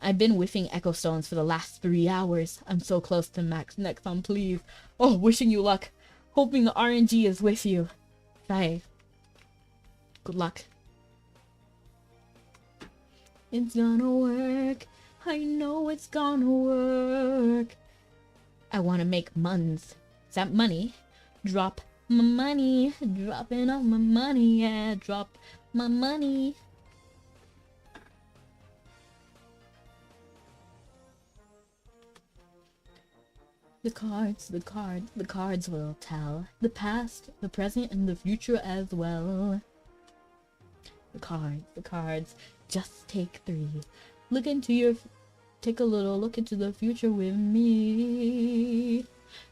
Speaker 1: I've been whiffing echo stones for the last 3 hours. I'm so close to max. Next time, please. Oh, wishing you luck. Hoping the RNG is with you. Bye. Good luck. It's gonna work. I know it's gonna work. I wanna make muns. Is that money? Drop my money. Dropping all my money. Yeah, drop my money. The cards will tell. The past, the present, and the future as well. The cards. Just take 3. Take a little look into the future with me.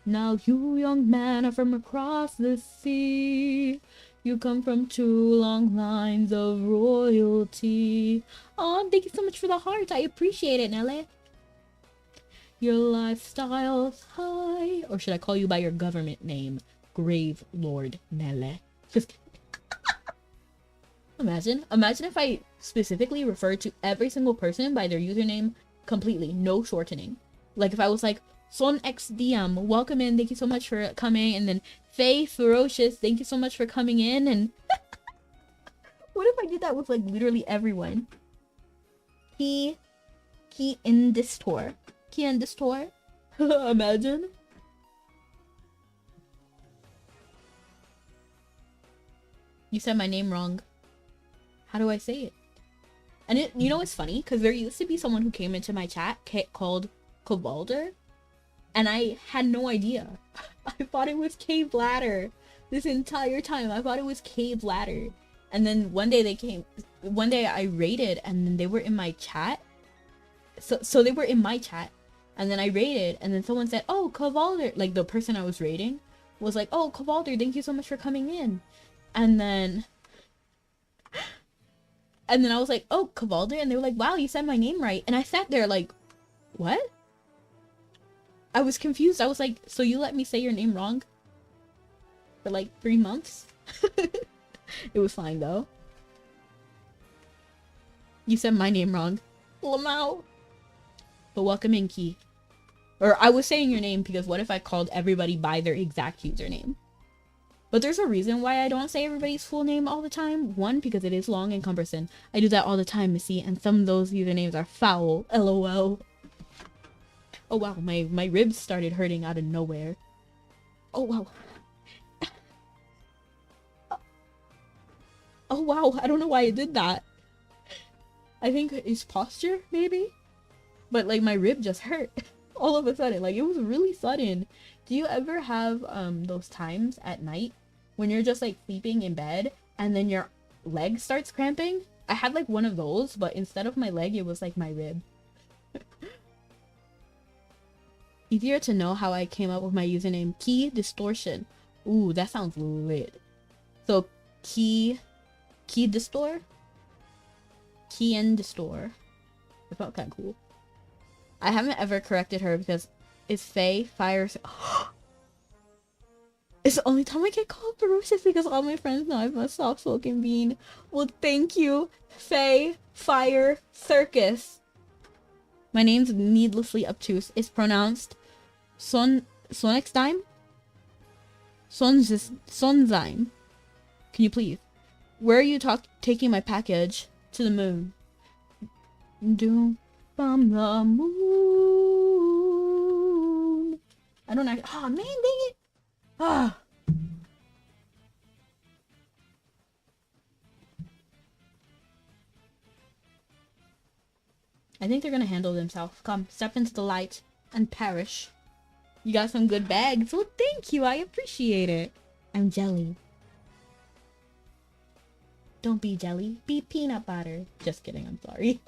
Speaker 1: Now you, young man, are from across the sea. You come from 2 long lines of royalty. Oh, thank you so much for the heart. I appreciate it, Nelly. Your lifestyle's high. Or should I call you by your government name? Grave Lord Nelle. Just imagine if I specifically referred to every single person by their username completely, no shortening. Like if I was like, Son XDM, welcome in, thank you so much for coming, and then Faye Ferocious, thank you so much for coming in, and what if I did that with like literally everyone? Key in this store. Imagine. You said my name wrong. How do I say it? And you know what's funny? Because there used to be someone who came into my chat called Cavalder, and I had no idea. I thought it was Cave Ladder this entire time. I thought it was Cave Ladder. And then one day I raided, and then they were in my chat. So they were in my chat, and then I raided, and then someone said, oh, Cavalder, like the person I was raiding was like, oh, Cavalder, thank you so much for coming in. And then I was like, oh, Cavalder, and they were like, wow, you said my name right. And I sat there like, what? I was confused. I was like, so you let me say your name wrong for like 3 months? It was fine though. You said my name wrong. Lamau. But welcome in, Key. Or I was saying your name because what if I called everybody by their exact username? But there's a reason why I don't say everybody's full name all the time. 1, because it is long and cumbersome. I do that all the time, Missy, and some of those usernames are foul. LOL. Oh wow, my ribs started hurting out of nowhere. Oh wow. Oh wow, I don't know why I did that. I think it's posture, maybe? But like my rib just hurt all of a sudden. Like it was really sudden. Do you ever have those times at night when you're just like sleeping in bed and then your leg starts cramping? I had like one of those, but instead of my leg, it was like my rib. Easier to know how I came up with my username, Key Distortion. Ooh, that sounds lit. So Key Distor? Key and Distor. It felt kind of cool. I haven't ever corrected her because it's Faye Fires. It's the only time I get called ferocious because all my friends know I'm a soft-spoken bean. Well, thank you, Faye Fire Circus. My name's needlessly obtuse. It's pronounced Sonexdime? Sonzyme. Can you please? Where are you taking my package? To the moon. Doom from the moon. I don't know. Oh man, dang it. Ah. I think they're gonna handle themselves. Come, step into the light and perish. You got some good bags. Well, thank you. I appreciate it. I'm jelly. Don't be jelly. Be peanut butter. Just kidding. I'm sorry.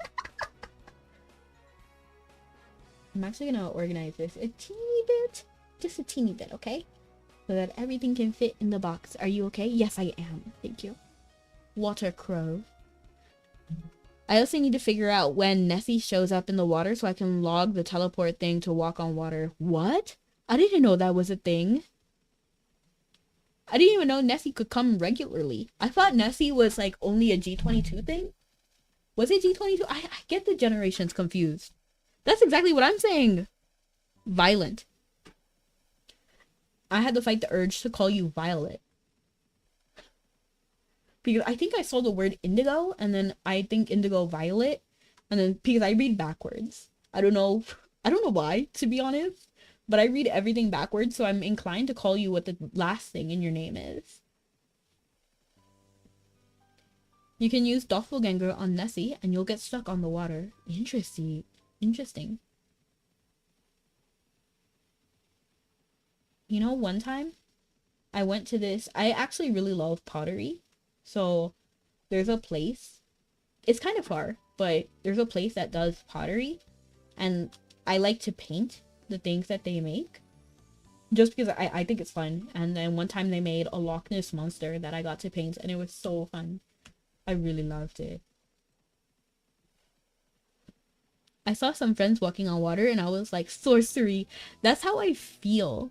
Speaker 1: I'm actually gonna organize this a teeny bit Just a teeny bit, okay? So that everything can fit in the box. Are you okay? Yes, I am. Thank you. Water crow. I also need to figure out when Nessie shows up in the water so I can log the teleport thing to walk on water. What? I didn't know that was a thing. I didn't even know Nessie could come regularly. I thought Nessie was like only a G22 thing. Was it G22? I get the generations confused. That's exactly what I'm saying. Violent. I had to fight the urge to call you Violet. Because I think I saw the word indigo, and then I think indigo violet, and then because I read backwards. I don't know why, to be honest, but I read everything backwards, so I'm inclined to call you what the last thing in your name is. You can use doppelganger on Nessie, and you'll get stuck on the water. Interesting. You know, one time, I went to this, I actually really love pottery. So there's a place, it's kind of far, but there's a place that does pottery, and I like to paint the things that they make just because I think it's fun. And then one time they made a Loch Ness monster that I got to paint, and it was so fun. I really loved it. I saw some friends walking on water and I was like, sorcery. That's how I feel.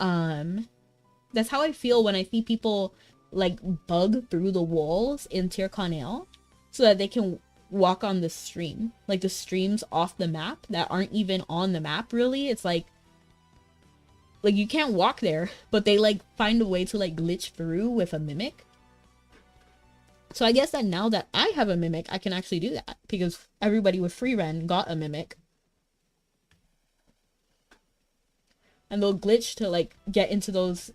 Speaker 1: That's how I feel when I see people like bug through the walls in Tyrconnell so that they can walk on the stream. Like the streams off the map that aren't even on the map really. It's like you can't walk there, but they like find a way to like glitch through with a mimic. So I guess that now that I have a mimic, I can actually do that because everybody with free run got a mimic. And they'll glitch to like get into those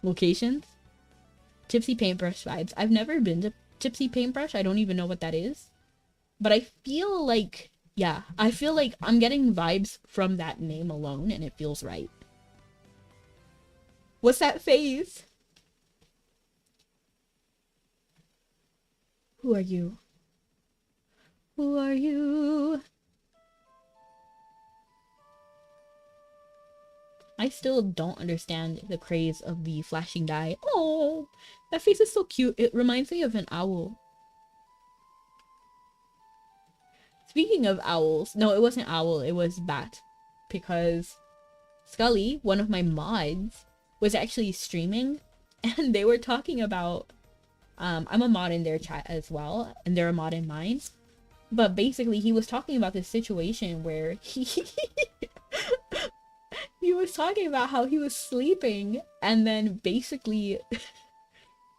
Speaker 1: locations. Tipsy Paintbrush vibes. I've never been to Tipsy Paintbrush. I don't even know what that is. But I feel like, yeah, I feel like I'm getting vibes from that name alone and it feels right. What's that phase? Who are you? Who are you? I still don't understand the craze of the flashing dye. Oh, that face is so cute. It reminds me of an owl. Speaking of owls, no, it wasn't owl, it was bat. Because Scully, one of my mods, was actually streaming and they were talking about, I'm a mod in their chat as well, and they're a mod in mine. But basically he was talking about this situation where he was talking about how he was sleeping and then basically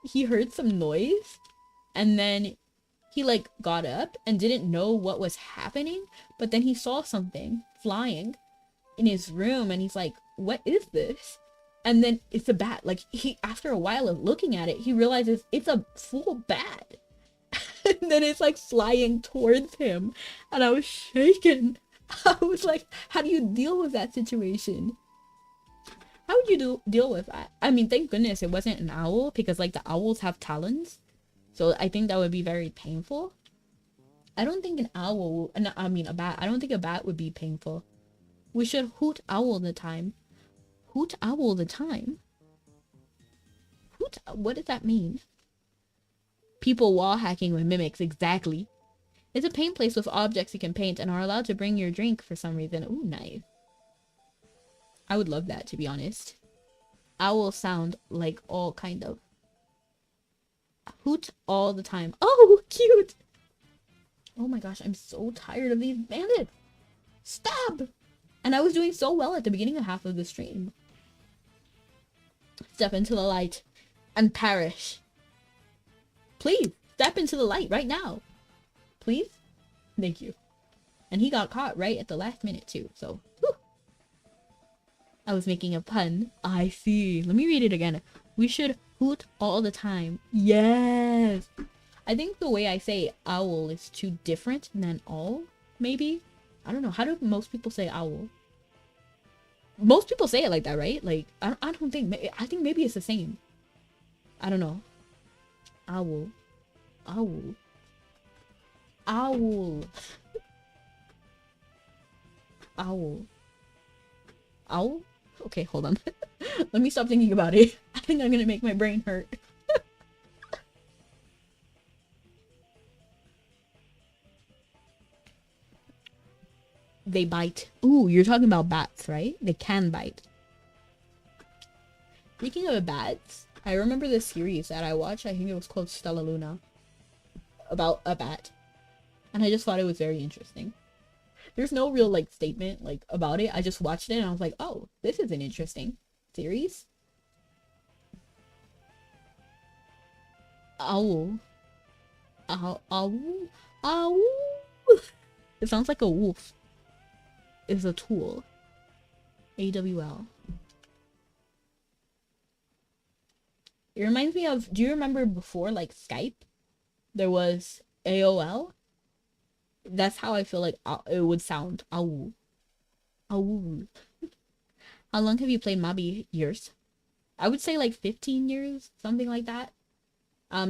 Speaker 1: he heard some noise and then he like got up and didn't know what was happening, but then he saw something flying in his room and he's like, what is this? And then it's a bat. Like he, after a while of looking at it, he realizes it's a full bat. And then it's like flying towards him and I was shaken. I was like, how do you deal with that situation? How would you deal with that? I mean, thank goodness it wasn't an owl because like the owls have talons. So I think that would be very painful. I don't think an owl, I mean a bat, I don't think a bat would be painful. We should hoot owl the time. Hoot owl the time? Hoot, what does that mean? People wall hacking with mimics, exactly. It's a paint place with objects you can paint and are allowed to bring your drink for some reason. Ooh, nice. I would love that, to be honest. Owls sound like all kind of. Hoot all the time. Oh, cute! Oh my gosh, I'm so tired of these bandits! Stop! And I was doing so well at the beginning of half of the stream. Step into the light and perish. Please, step into the light right now. Please? Thank you. And he got caught right at the last minute too, so. Whew. I was making a pun. I see. Let me read it again. We should hoot all the time. Yes! I think the way I say owl is too different than all, maybe? I don't know. How do most people say owl? Most people say it like that, right? Like, I don't think, I think maybe it's the same. I don't know. Owl. Owl. Owl. Owl. Owl? Okay, hold on. Let me stop thinking about it. I think I'm gonna make my brain hurt. They bite. Ooh, you're talking about bats, right? They can bite. Speaking of bats, I remember this series that I watched. I think it was called Stella Luna. About a bat. And I just thought it was very interesting. There's no real, like, statement, like, about it. I just watched it and I was like, oh, this is an interesting series. Owl. Owl. Owl. Owl. It sounds like a wolf. Is a tool. AWL. It reminds me of, do you remember before, like, Skype? There was AOL? That's how I feel like it would sound. Owl. Owl. How long have you played Mabi? Years? I would say like 15 years, something like that.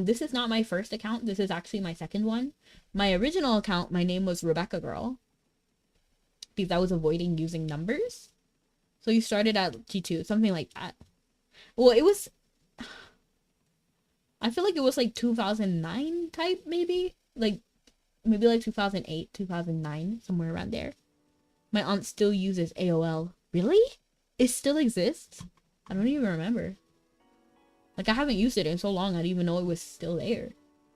Speaker 1: This is not my first account. This is actually my second one. My original account, my name was Rebecca Girl. Because I was avoiding using numbers. So you started at G2, something like that. Well, it was... I feel like it was like 2009 type, maybe? Like, maybe like 2008, 2009, somewhere around there. My aunt still uses AOL. Really? It still exists? I don't even remember. Like, I haven't used it in so long, I didn't even know it was still there.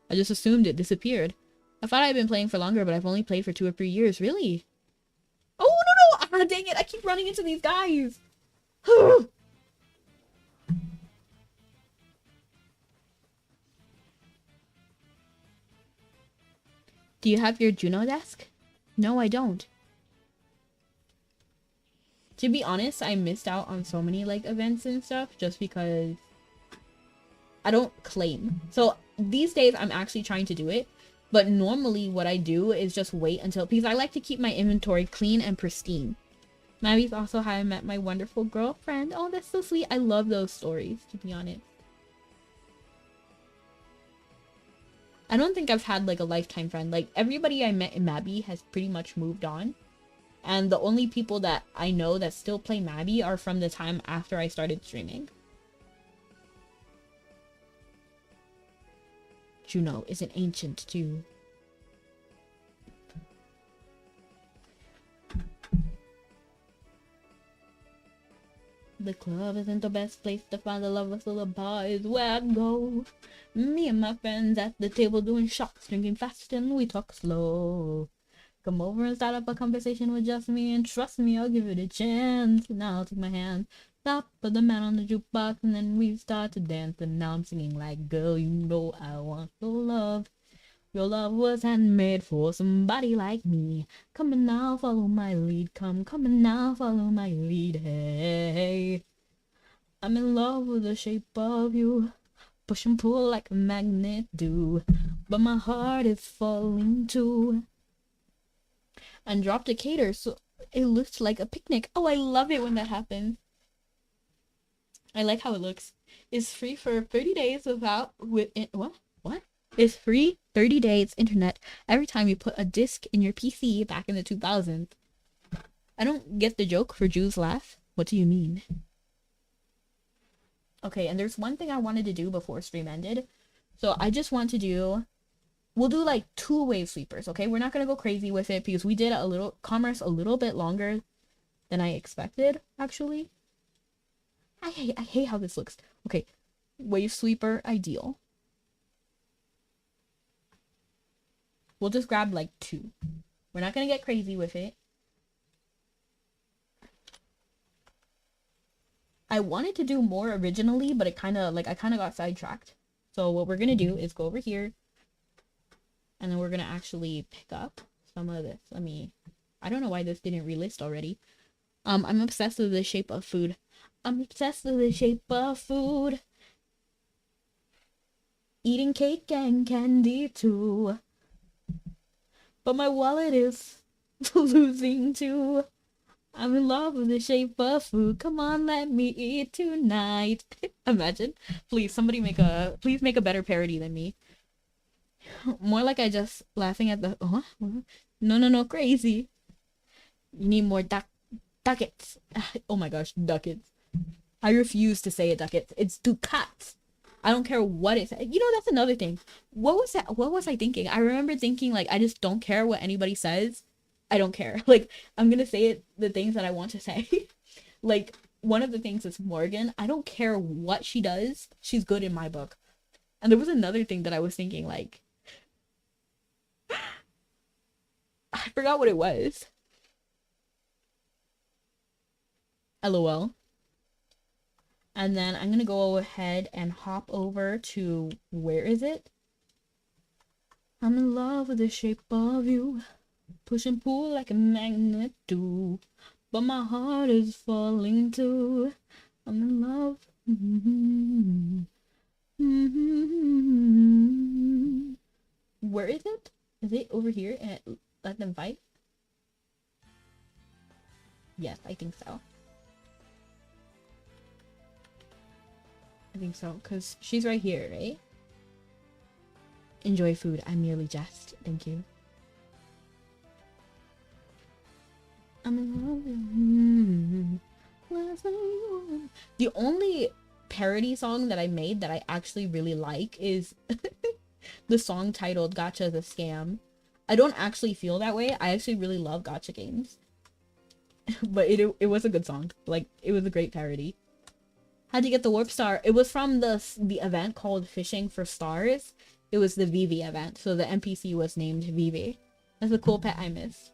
Speaker 1: I just assumed it disappeared. I thought I'd been playing for longer, but I've only played for 2 or 3 years. Really? Oh, no! Ah, dang it! I keep running into these guys! Do you have your Juno desk? No, I don't. To be honest, I missed out on so many, like, events and stuff just because I don't claim. So these days I'm actually trying to do it, but normally what I do is just wait until, because I like to keep my inventory clean and pristine. Maddie's also how I met my wonderful girlfriend. Oh, that's so sweet. I love those stories, to be honest. I don't think I've had like a lifetime friend. Like everybody I met in Mabby has pretty much moved on. And the only people that I know that still play Mabby are from the time after I started streaming. Juno is an ancient too. The club isn't the best place to find the lovers, so the bar is where I go. Me and my friends at the table doing shots, drinking fast and we talk slow. Come over and start up a conversation with just me, and trust me, I'll give it a chance. Now I'll take my hand, stop, put the man on the jukebox, and then we start to dance. And now I'm singing like, girl, you know I want your love. Your love was handmade for somebody like me. Come and now, follow my lead. Come and now, follow my lead. Hey, I'm in love with the shape of you. Push and pull like a magnet do. But my heart is falling too. And drop Decatur, so it looks like a picnic. Oh, I love it when that happens. I like how it looks. It's free for 30 days without... What? It's free 30 days internet every time you put a disc in your PC back in the 2000s. I don't get the joke for Jews laugh. What do you mean? Okay, and there's one thing I wanted to do before stream ended. So I just want to do... We'll do like 2 wave sweepers, okay? We're not going to go crazy with it because we did a little commerce a little bit longer than I expected, actually. I hate how this looks. Okay, wave sweeper ideal. We'll just grab like 2. We're not going to get crazy with it. I wanted to do more originally, but I kind of got sidetracked. So what we're going to do is go over here. And then we're going to actually pick up some of this. I don't know why this didn't relist already. I'm obsessed with the shape of food. I'm obsessed with the shape of food. Eating cake and candy too. But my wallet is losing too. I'm in love with the shape of food. Come on, let me eat tonight. Imagine. Please, somebody make a better parody than me. More like I just laughing at the... No, crazy. You need more duck. Ducats. Oh my gosh, ducats. I refuse to say it, ducats. It's ducats. I don't care what it says. You know, that's another thing. What was that? What was I thinking? I remember thinking, like, I just don't care what anybody says. I don't care. Like, I'm gonna say it, the things that I want to say. Like, one of the things is Morgan. I don't care what she does. She's good in my book. And there was another thing that I was thinking, like, I forgot what it was. LOL. And then I'm gonna go ahead and hop over to, where is it? I'm in love with the shape of you. Push and pull like a magnet do. But my heart is falling too. I'm in love. Where is it? Is it over here at Let Them Fight? Yes, I think so. I think so, because she's right here, right? Enjoy food. I merely jest. Thank you. I'm in love. The only parody song that I made that I actually really like is the song titled Gotcha is a Scam. I don't actually feel that way. I actually really love gotcha games. But it was a good song. Like, it was a great parody. How'd you get the warp star? It was from the event called Fishing for Stars. It was the Vivi event, so the NPC was named Vivi. That's a cool pet I miss.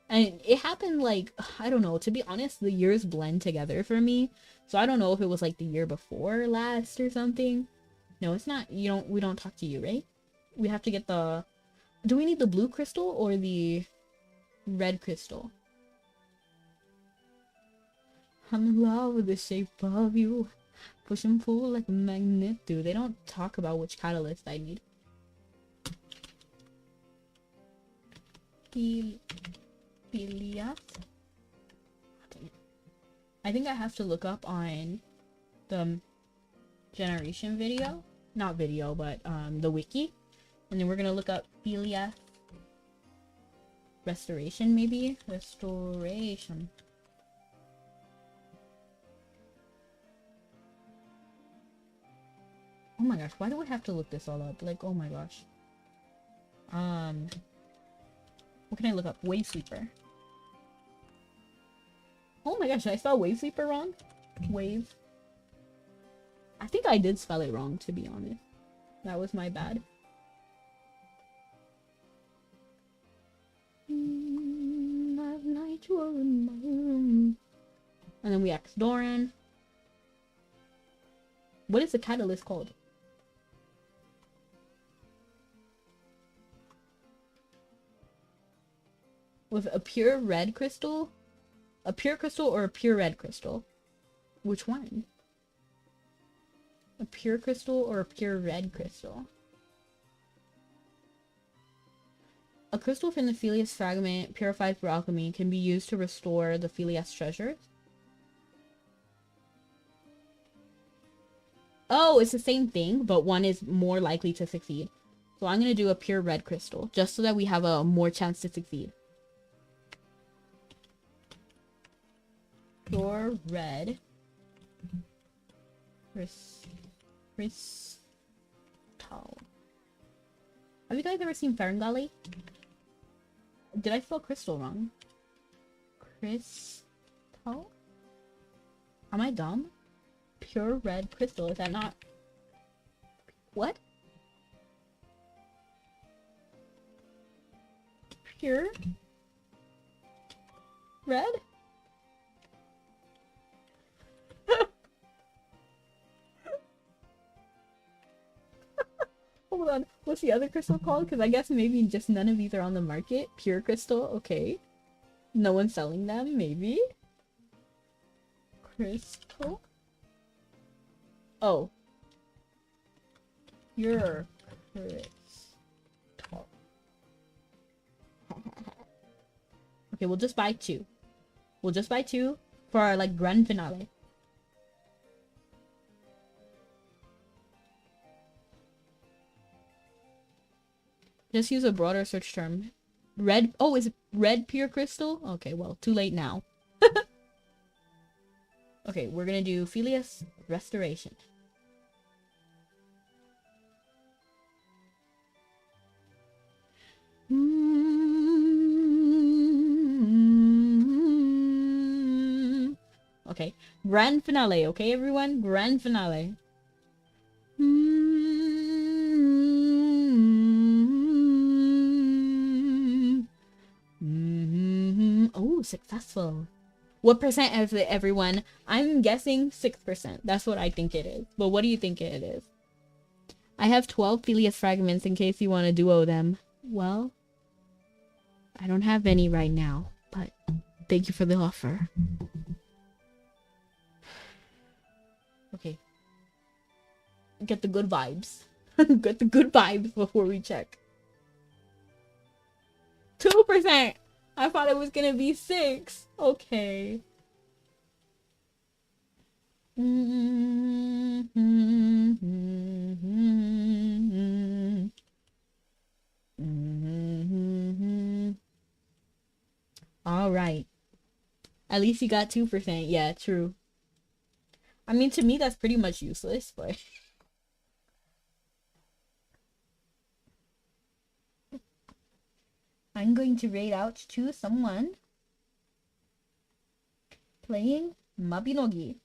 Speaker 1: And it happened, like, I don't know, to be honest, the years blend together for me. So I don't know if it was like the year before last or something. No, it's not. We don't talk to you, right? We have to get the, do we need the blue crystal or the red crystal? I'm in love with the shape of you. Push and pull like a magnet do. They don't talk about which catalyst I need. Philias? I think I have to look up on the generation video. Not video, but the wiki. And then we're gonna look up Philias restoration, maybe? Restoration. Oh my gosh, why do I have to look this all up? Like, oh my gosh. What can I look up? Wave Sweeper. Oh my gosh, I spell Wave Sweeper wrong? Wave. I think I did spell it wrong, to be honest. That was my bad. Last night you were in my room. And then we asked Doran. What is the catalyst called? With a pure red crystal? A pure crystal or a pure red crystal? Which one? A pure crystal or a pure red crystal? A crystal from the Philias fragment purified through alchemy can be used to restore the Philias treasures. Oh, it's the same thing, but one is more likely to succeed. So I'm going to do a pure red crystal, just so that we have a more chance to succeed. Pure red. Crystal. Have you guys ever seen Ferngully? Did I spell crystal wrong? Crystal? Am I dumb? Pure red crystal, is that not... What? Pure? Red? Hold on, what's the other crystal called? Because I guess maybe just none of these are on the market. Pure crystal, okay. No one's selling them, maybe? Crystal? Oh. Pure crystal. Okay, we'll just buy two. We'll just buy two for our, like, grand finale. Just use a broader search term. Red. Oh, is it red pure crystal? Okay, well, too late now. Okay, we're gonna do Phileas Restoration. Okay, grand finale, okay everyone? Grand finale. Oh, successful. What percent is it, everyone? I'm guessing 6%. That's what I think it is. But what do you think it is? I have 12 Phileas fragments in case you want to duo them. Well, I don't have any right now, but thank you for the offer. Okay. Get the good vibes. Get the good vibes before we check. 2%! I thought it was gonna be 6. Okay. All right. At least you got 2%. Yeah, true. I mean, to me, that's pretty much useless, but... I'm going to raid out to someone playing Mabinogi.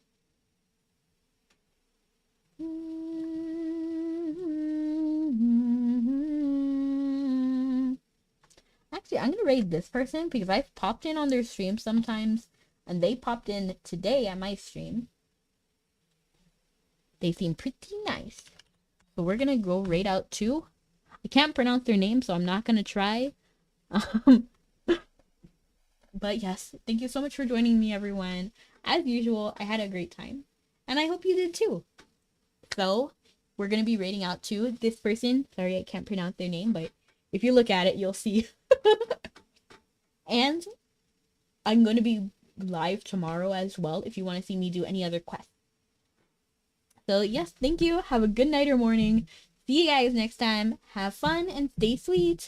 Speaker 1: Actually, I'm gonna raid this person because I've popped in on their stream sometimes, and they popped in today at my stream. They seem pretty nice. So we're gonna go raid out to... I can't pronounce their name, so I'm not gonna try. But yes, thank you so much for joining me, everyone. As usual, I had a great time. And I hope you did too. So, we're going to be rating out to this person. Sorry, I can't pronounce their name, but if you look at it, you'll see. And I'm going to be live tomorrow as well if you want to see me do any other quests. So, yes, thank you. Have a good night or morning. See you guys next time. Have fun and stay sweet.